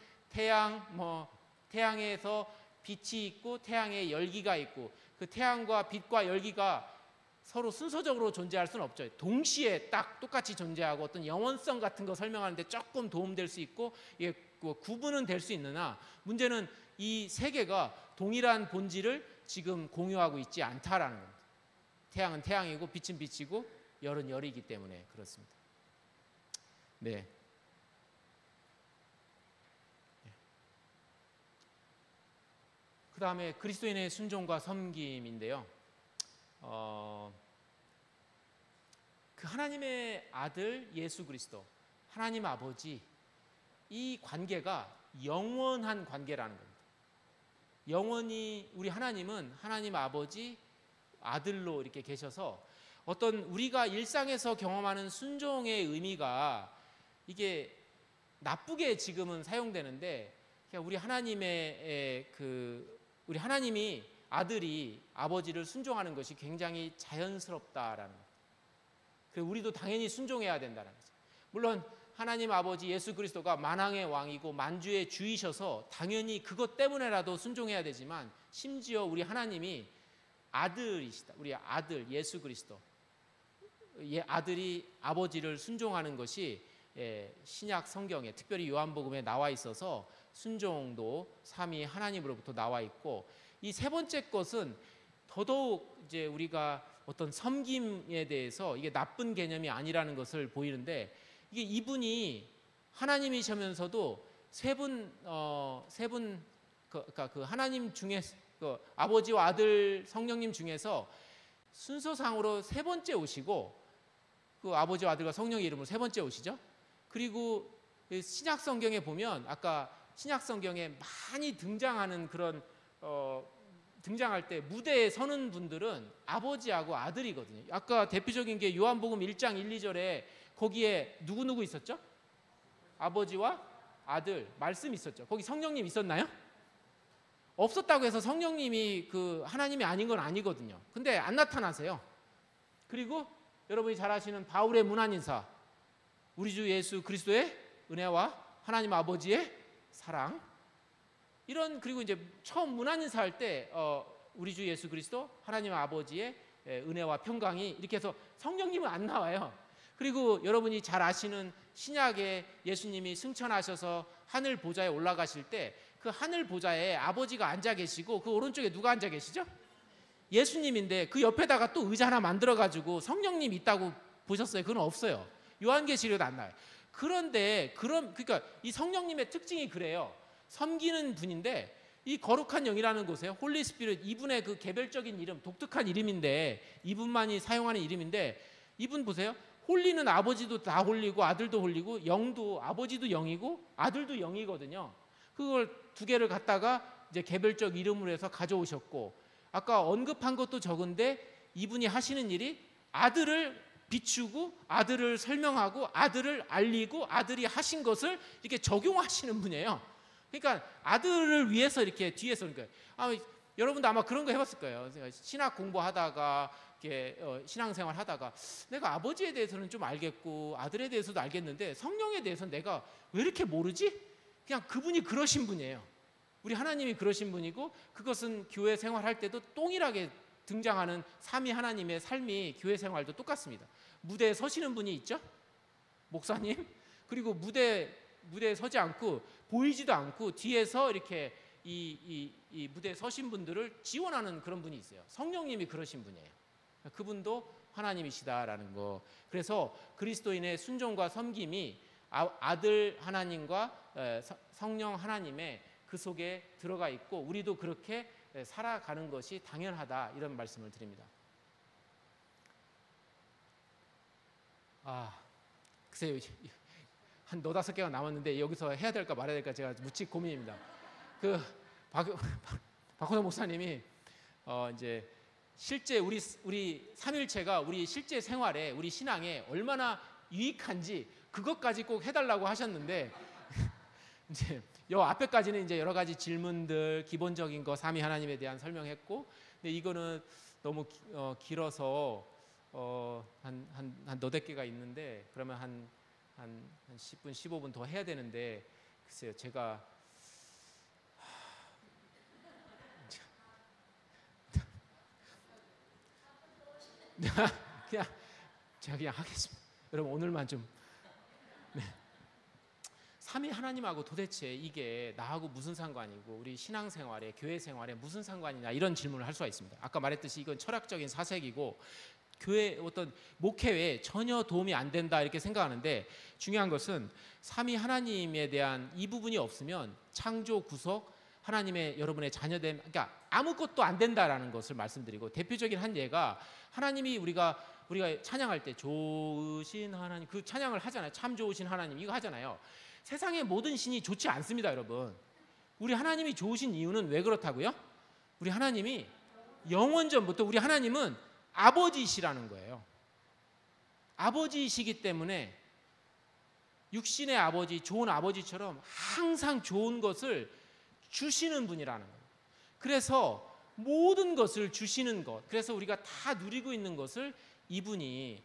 태양에서 빛이 있고 태양의 열기가 있고, 그 태양과 빛과 열기가 서로 순서적으로 존재할 수는 없죠. 동시에 딱 똑같이 존재하고 어떤 영원성 같은 거 설명하는데 조금 도움될 수 있고, 이게 구분은 될 수 있으나 문제는 이 세 개가 동일한 본질을 지금 공유하고 있지 않다라는 겁니다. 태양은 태양이고 빛은 빛이고 열은 열이기 때문에 그렇습니다. 네. 그 다음에 그리스도인의 순종과 섬김인데요. 그 하나님의 아들 예수 그리스도, 하나님 아버지, 이 관계가 영원한 관계라는 겁니다. 영원히 우리 하나님은 하나님 아버지 아들로 이렇게 계셔서 어떤 우리가 일상에서 경험하는 순종의 의미가 이게 나쁘게 지금은 사용되는데, 우리 하나님의 우리 하나님이 아들이 아버지를 순종하는 것이 굉장히 자연스럽다라는 것. 그리고 우리도 당연히 순종해야 된다는 거죠. 물론 하나님 아버지 예수 그리스도가 만왕의 왕이고 만주의 주이셔서 당연히 그것 때문에라도 순종해야 되지만, 심지어 우리 하나님이 아들이시다. 우리 아들 예수 그리스도, 아들이 아버지를 순종하는 것이 신약 성경에, 특별히 요한복음에 나와 있어서 순종도 삼위 하나님으로부터 나와 있고, 이 세 번째 것은 더더욱 이제 우리가 어떤 섬김에 대해서 이게 나쁜 개념이 아니라는 것을 보이는데, 이게 이분이 하나님이시면서도 그러니까 그 하나님 중에 그 아버지와 아들 성령님 중에서 순서상으로 세 번째 오시고, 그 아버지와 아들과 성령의 이름으로 세 번째 오시죠. 그리고 신약 성경에 보면 아까 신약 성경에 많이 등장하는 그런 등장할 때 무대에 서는 분들은 아버지하고 아들이거든요. 아까 대표적인 게 요한복음 1장 1, 2절에 거기에 누구 있었죠? 아버지와 아들 말씀 있었죠. 거기 성령님 있었나요? 없었다고 해서 성령님이 그 하나님이 아닌 건 아니거든요. 근데 안 나타나세요. 그리고 여러분이 잘 아시는 바울의 문안인사, 우리 주 예수 그리스도의 은혜와 하나님 아버지의 사랑, 이런, 그리고 이제 처음 문안인사 할 때 우리 주 예수 그리스도 하나님 아버지의 은혜와 평강이, 이렇게 해서 성령님은 안 나와요. 그리고 여러분이 잘 아시는 신약에 예수님이 승천하셔서 하늘 보좌에 올라가실 때 그 하늘 보좌에 아버지가 앉아 계시고 그 오른쪽에 누가 앉아 계시죠? 예수님인데 그 옆에다가 또 의자 하나 만들어 가지고 성령님 있다고 보셨어요? 그건 없어요. 요한계시록에도 안 나와요. 그런데 그러니까 이 성령님의 특징이 그래요. 섬기는 분인데, 이 거룩한 영이라는 곳에 홀리 스피릿, 이분의 그 개별적인 이름, 독특한 이름인데, 이분만이 사용하는 이름인데, 이분 보세요. 홀리는 아버지도 다 홀리고 아들도 홀리고, 영도 아버지도 영이고 아들도 영이거든요. 그걸 두 개를 갖다가 이제 개별적 이름으로 해서 가져오셨고, 아까 언급한 것도 적은데 이분이 하시는 일이 아들을 비추고 아들을 설명하고 아들을 알리고 아들이 하신 것을 이렇게 적용하시는 분이에요. 그러니까 아들을 위해서 이렇게 뒤에서, 그러니까 여러분도 아마 그런 거 해봤을 거예요. 신학 공부하다가 이렇게 신앙생활 하다가 내가 아버지에 대해서는 좀 알겠고 아들에 대해서도 알겠는데 성령에 대해서는 내가 왜 이렇게 모르지? 그냥 그분이 그러신 분이에요. 우리 하나님이 그러신 분이고, 그것은 교회 생활할 때도 동일하게 등장하는 삼위 하나님의 삶이 교회 생활도 똑같습니다. 무대에 서시는 분이 있죠? 목사님. 그리고 무대에 서지 않고 보이지도 않고 뒤에서 이렇게 이 무대에 서신 분들을 지원하는 그런 분이 있어요. 성령님이 그러신 분이에요. 그분도 하나님이시다라는 거. 그래서 그리스도인의 순종과 섬김이 아들 하나님과 성령 하나님의 그 속에 들어가 있고, 우리도 그렇게 살아가는 것이 당연하다, 이런 말씀을 드립니다. 글쎄요, 한 너다섯 개가 남았는데 여기서 해야 될까 말아야 될까 제가 무척 고민입니다. 박호성 목사님이 이제 실제 우리 삼일체가 우리 실제 생활에, 우리 신앙에 얼마나 유익한지 그것까지 꼭 해달라고 하셨는데 이제 요 앞에까지는 이제 여러 가지 질문들, 기본적인 거 삼위 하나님에 대한 설명했고, 근데 이거는 너무 길어서 한 너댓 개가 있는데, 그러면 한 10분, 15분 더 해야 되는데, 글쎄요, 제가 제가 그냥 하겠습니다. 여러분 오늘만 좀. 네. 삼위 하나님하고 도대체 이게 나하고 무슨 상관이고 우리 신앙생활에, 교회 생활에 무슨 상관이냐, 이런 질문을 할 수가 있습니다. 아까 말했듯이 이건 철학적인 사색이고 교회 어떤 목회에 전혀 도움이 안 된다 이렇게 생각하는데, 중요한 것은 삼위 하나님에 대한 이 부분이 없으면 창조, 구속, 하나님의 여러분의 자녀됨, 그러니까 아무것도 안 된다라는 것을 말씀드리고, 대표적인 한 예가 하나님이 우리가 찬양할 때 좋으신 하나님, 그 찬양을 하잖아요. 참 좋으신 하나님 이거 하잖아요. 세상의 모든 신이 좋지 않습니다, 여러분. 우리 하나님이 좋으신 이유는 왜 그렇다고요? 우리 하나님이 영원 전부터, 우리 하나님은 아버지시라는 거예요. 아버지이시기 때문에 육신의 아버지, 좋은 아버지처럼 항상 좋은 것을 주시는 분이라는 거예요. 그래서 모든 것을 주시는 것, 그래서 우리가 다 누리고 있는 것을 이분이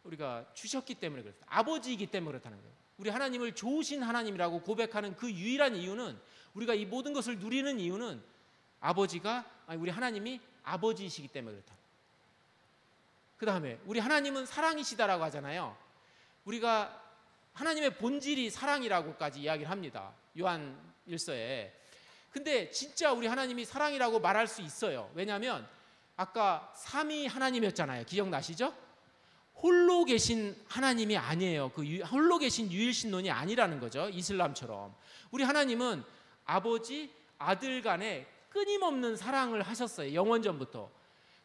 우리가 주셨기 때문에 그렇다. 아버지이기 때문에 그렇다는 거예요. 우리 하나님을 좋으신 하나님이라고 고백하는 그 유일한 이유는, 우리가 이 모든 것을 누리는 이유는 우리 하나님이 아버지이시기 때문에 그렇다. 그 다음에 우리 하나님은 사랑이시다라고 하잖아요. 우리가 하나님의 본질이 사랑이라고까지 이야기를 합니다, 요한 1서에. 근데 진짜 우리 하나님이 사랑이라고 말할 수 있어요. 왜냐하면 아까 삼위 하나님이었잖아요. 기억나시죠? 홀로 계신 하나님이 아니에요. 그 홀로 계신 유일신론이 아니라는 거죠, 이슬람처럼. 우리 하나님은 아버지, 아들 간에 끊임없는 사랑을 하셨어요, 영원전부터.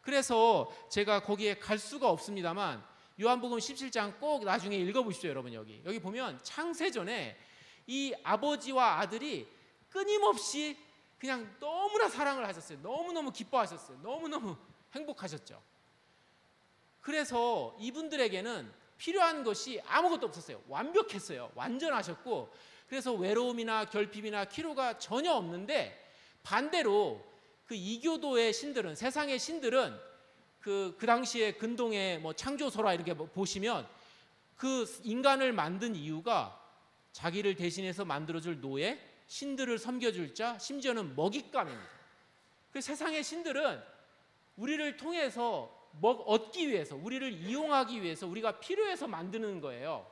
그래서 제가 거기에 갈 수가 없습니다만 요한복음 17장 꼭 나중에 읽어보십시오, 여러분. 여기 보면 창세전에 이 아버지와 아들이 끊임없이 그냥 너무나 사랑을 하셨어요. 너무너무 기뻐하셨어요. 너무너무 행복하셨죠. 그래서 이분들에게는 필요한 것이 아무것도 없었어요. 완벽했어요. 완전하셨고, 그래서 외로움이나 결핍이나 기로가 전혀 없는데, 반대로 그 이교도의 신들은, 세상의 신들은 그 당시에 근동의 창조소라 이렇게 보시면 그 인간을 만든 이유가 자기를 대신해서 만들어줄 노예, 신들을 섬겨줄 자, 심지어는 먹잇감입니다. 그 세상의 신들은 우리를 통해서 얻기 위해서, 우리를 이용하기 위해서, 우리가 필요해서 만드는 거예요.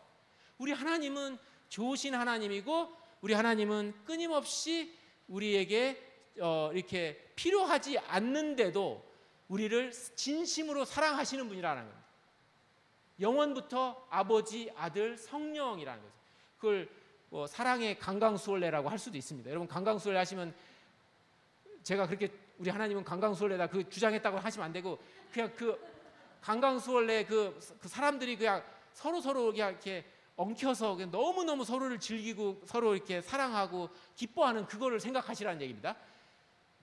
우리 하나님은 좋으신 하나님이고, 우리 하나님은 끊임없이 우리에게 이렇게 필요하지 않는데도 우리를 진심으로 사랑하시는 분이라는 겁니다. 영원부터 아버지, 아들, 성령이라는 거죠. 그걸 사랑의 강강수월래라고 할 수도 있습니다. 여러분 강강수월래 하시면, 제가 그렇게 우리 하나님은 강강수월래다 그 주장했다고 하시면 안 되고, 그냥 그 강강수월래 그 사람들이 그냥 서로 그냥 이렇게 엉켜서 그냥 너무너무 서로를 즐기고 서로 이렇게 사랑하고 기뻐하는 그거를 생각하시라는 얘기입니다.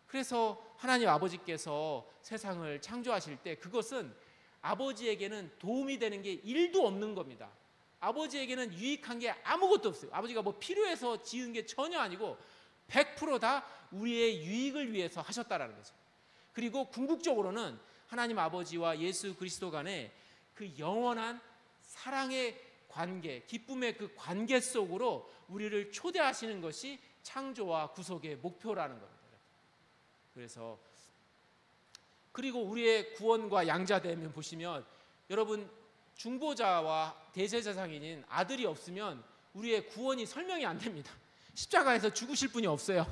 그래서 하나님 아버지께서 세상을 창조하실 때 그것은 아버지에게는 도움이 되는 게 1도 없는 겁니다. 아버지에게는 유익한 게 아무것도 없어요. 아버지가 필요해서 지은 게 전혀 아니고 100% 다 우리의 유익을 위해서 하셨다라는 거죠. 그리고 궁극적으로는 하나님 아버지와 예수 그리스도 간의 그 영원한 사랑의 관계, 기쁨의 그 관계 속으로 우리를 초대하시는 것이 창조와 구속의 목표라는 겁니다. 그래서 그리고 우리의 구원과 양자되면 보시면, 여러분 중보자와 대제사장인 아들이 없으면 우리의 구원이 설명이 안 됩니다. 십자가에서 죽으실 분이 없어요.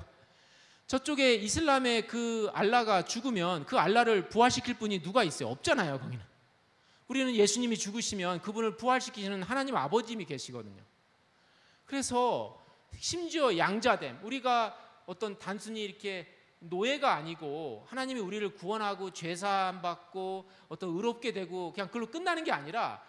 저쪽에 이슬람의 그 알라가 죽으면 그 알라를 부활시킬 분이 누가 있어요? 없잖아요, 거기는. 우리는 예수님이 죽으시면 그분을 부활시키시는 하나님 아버님이 계시거든요. 그래서 심지어 양자됨, 우리가 어떤 단순히 이렇게 노예가 아니고 하나님이 우리를 구원하고 죄사함 받고 어떤 의롭게 되고 그냥 그걸로 끝나는 게 아니라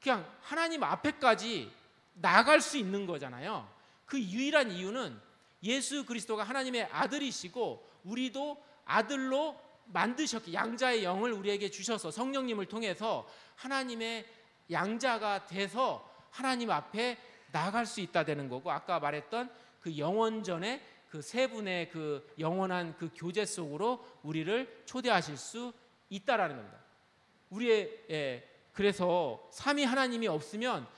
그냥 하나님 앞에까지 나갈 수 있는 거잖아요. 그 유일한 이유는 예수 그리스도가 하나님의 아들이시고 우리도 아들로 만드셨기, 양자의 영을 우리에게 주셔서 성령님을 통해서 하나님의 양자가 돼서 하나님 앞에 나아갈 수 있다 되는 거고, 아까 말했던 그 영원전의 그 세 분의 그 영원한 그 교제 속으로 우리를 초대하실 수 있다라는 겁니다. 그래서 삼위 하나님이 없으면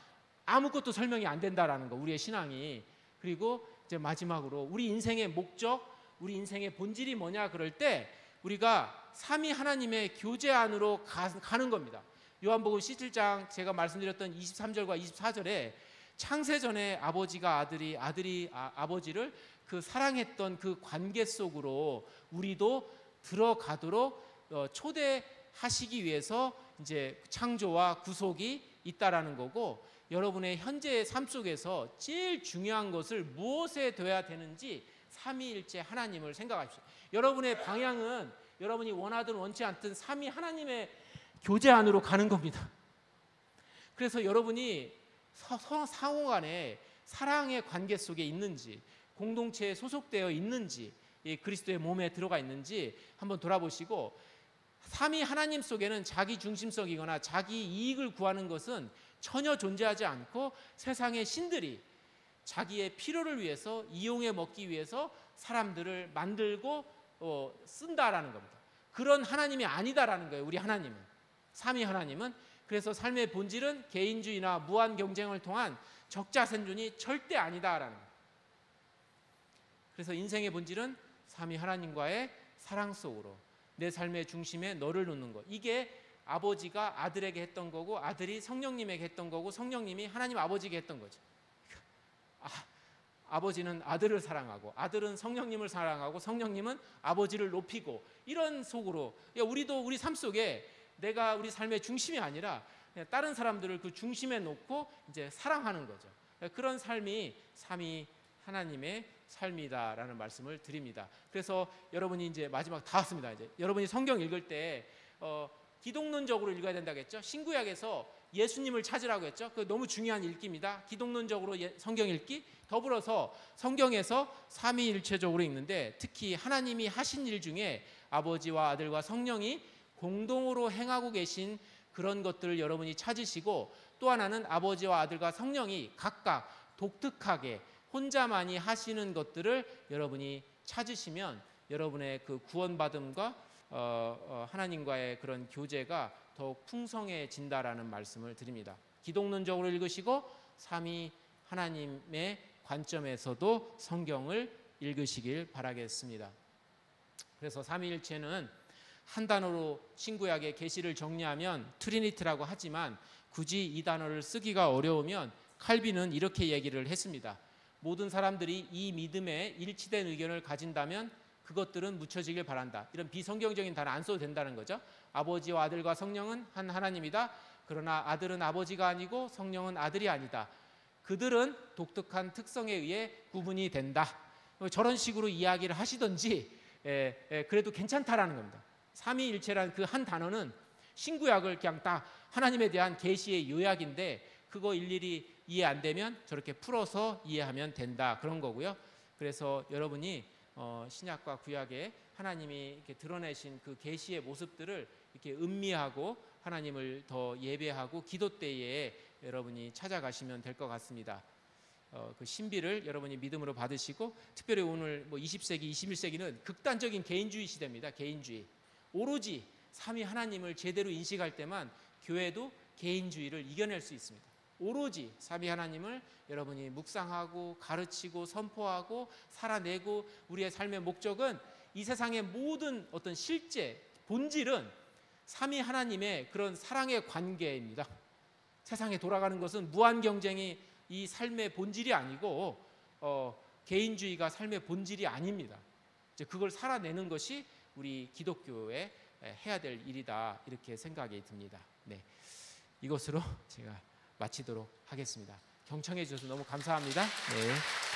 아무것도 설명이 안 된다라는 거, 우리의 신앙이. 그리고 이제 마지막으로 우리 인생의 목적, 우리 인생의 본질이 뭐냐 그럴 때 우리가 삼위 하나님의 교제 안으로 가는 겁니다. 요한복음 17장 제가 말씀드렸던 23절과 24절에 창세전에 아버지가 아들이 아버지를 그 사랑했던 그 관계 속으로 우리도 들어가도록 초대하시기 위해서 이제 창조와 구속이 있다라는 거고, 여러분의 현재의 삶 속에서 제일 중요한 것을 무엇에 둬야 되는지 삼위일체 하나님을 생각하십시오. 여러분의 방향은 여러분이 원하든 원치 않든 삼위 하나님의 교제 안으로 가는 겁니다. 그래서 여러분이 상호간에 사랑의 관계 속에 있는지, 공동체에 소속되어 있는지, 그리스도의 몸에 들어가 있는지 한번 돌아보시고, 삼위 하나님 속에는 자기 중심성이거나 자기 이익을 구하는 것은 전혀 존재하지 않고, 세상의 신들이 자기의 필요를 위해서, 이용해 먹기 위해서 사람들을 만들고 쓴다라는 겁니다. 그런 하나님이 아니다라는 거예요, 우리 하나님은. 삼위 하나님은. 그래서 삶의 본질은 개인주의나 무한 경쟁을 통한 적자생존이 절대 아니다라는 거예요. 그래서 인생의 본질은 삼위 하나님과의 사랑 속으로 내 삶의 중심에 너를 놓는 것. 이게 아버지가 아들에게 했던 거고, 아들이 성령님에게 했던 거고, 성령님이 하나님 아버지에게 했던 거죠. 아버지는 아들을 사랑하고, 아들은 성령님을 사랑하고, 성령님은 아버지를 높이고, 이런 속으로 우리도 우리 삶 속에 내가 우리 삶의 중심이 아니라 그냥 다른 사람들을 그 중심에 놓고 이제 사랑하는 거죠. 그런 삶이 삼위 하나님의 삶이다라는 말씀을 드립니다. 그래서 여러분이 이제 마지막 다 왔습니다. 이제 여러분이 성경 읽을 때 기독론적으로 읽어야 된다고 했죠. 신구약에서 예수님을 찾으라고 했죠. 그 너무 중요한 읽기입니다. 기독론적으로 성경 읽기, 더불어서 성경에서 삼위일체적으로 읽는데, 특히 하나님이 하신 일 중에 아버지와 아들과 성령이 공동으로 행하고 계신 그런 것들을 여러분이 찾으시고, 또 하나는 아버지와 아들과 성령이 각각 독특하게 혼자만이 하시는 것들을 여러분이 찾으시면 여러분의 그 구원받음과 하나님과의 그런 교제가 더욱 풍성해진다라는 말씀을 드립니다. 기독론적으로 읽으시고 삼위 하나님의 관점에서도 성경을 읽으시길 바라겠습니다. 그래서 삼위일체는 한 단어로 신구약의 계시를 정리하면 트리니티라고 하지만, 굳이 이 단어를 쓰기가 어려우면 칼빈은 이렇게 얘기를 했습니다. 모든 사람들이 이 믿음에 일치된 의견을 가진다면 그것들은 묻혀지길 바란다. 이런 비성경적인 단어 안 써도 된다는 거죠. 아버지와 아들과 성령은 한 하나님이다. 그러나 아들은 아버지가 아니고 성령은 아들이 아니다. 그들은 독특한 특성에 의해 구분이 된다. 저런 식으로 이야기를 하시든지 그래도 괜찮다라는 겁니다. 삼위일체라는 그 한 단어는 신구약을 그냥 딱 하나님에 대한 계시의 요약인데, 그거 일일이 이해 안 되면 저렇게 풀어서 이해하면 된다, 그런 거고요. 그래서 여러분이 신약과 구약에 하나님이 이렇게 드러내신 그 계시의 모습들을 이렇게 음미하고 하나님을 더 예배하고 기도 때에 여러분이 찾아가시면 될 것 같습니다. 그 신비를 여러분이 믿음으로 받으시고, 특별히 오늘 20세기, 21세기는 극단적인 개인주의 시대입니다. 개인주의. 오로지 삼위 하나님을 제대로 인식할 때만 교회도 개인주의를 이겨낼 수 있습니다. 오로지 삼위 하나님을 여러분이 묵상하고 가르치고 선포하고 살아내고, 우리의 삶의 목적은 이 세상의 모든 어떤 실제 본질은 삼위 하나님의 그런 사랑의 관계입니다. 세상에 돌아가는 것은 무한 경쟁이 이 삶의 본질이 아니고 개인주의가 삶의 본질이 아닙니다. 이제 그걸 살아내는 것이 우리 기독교에 해야 될 일이다, 이렇게 생각이 듭니다. 네, 이것으로 제가 마치도록 하겠습니다. 경청해 주셔서 너무 감사합니다. 네.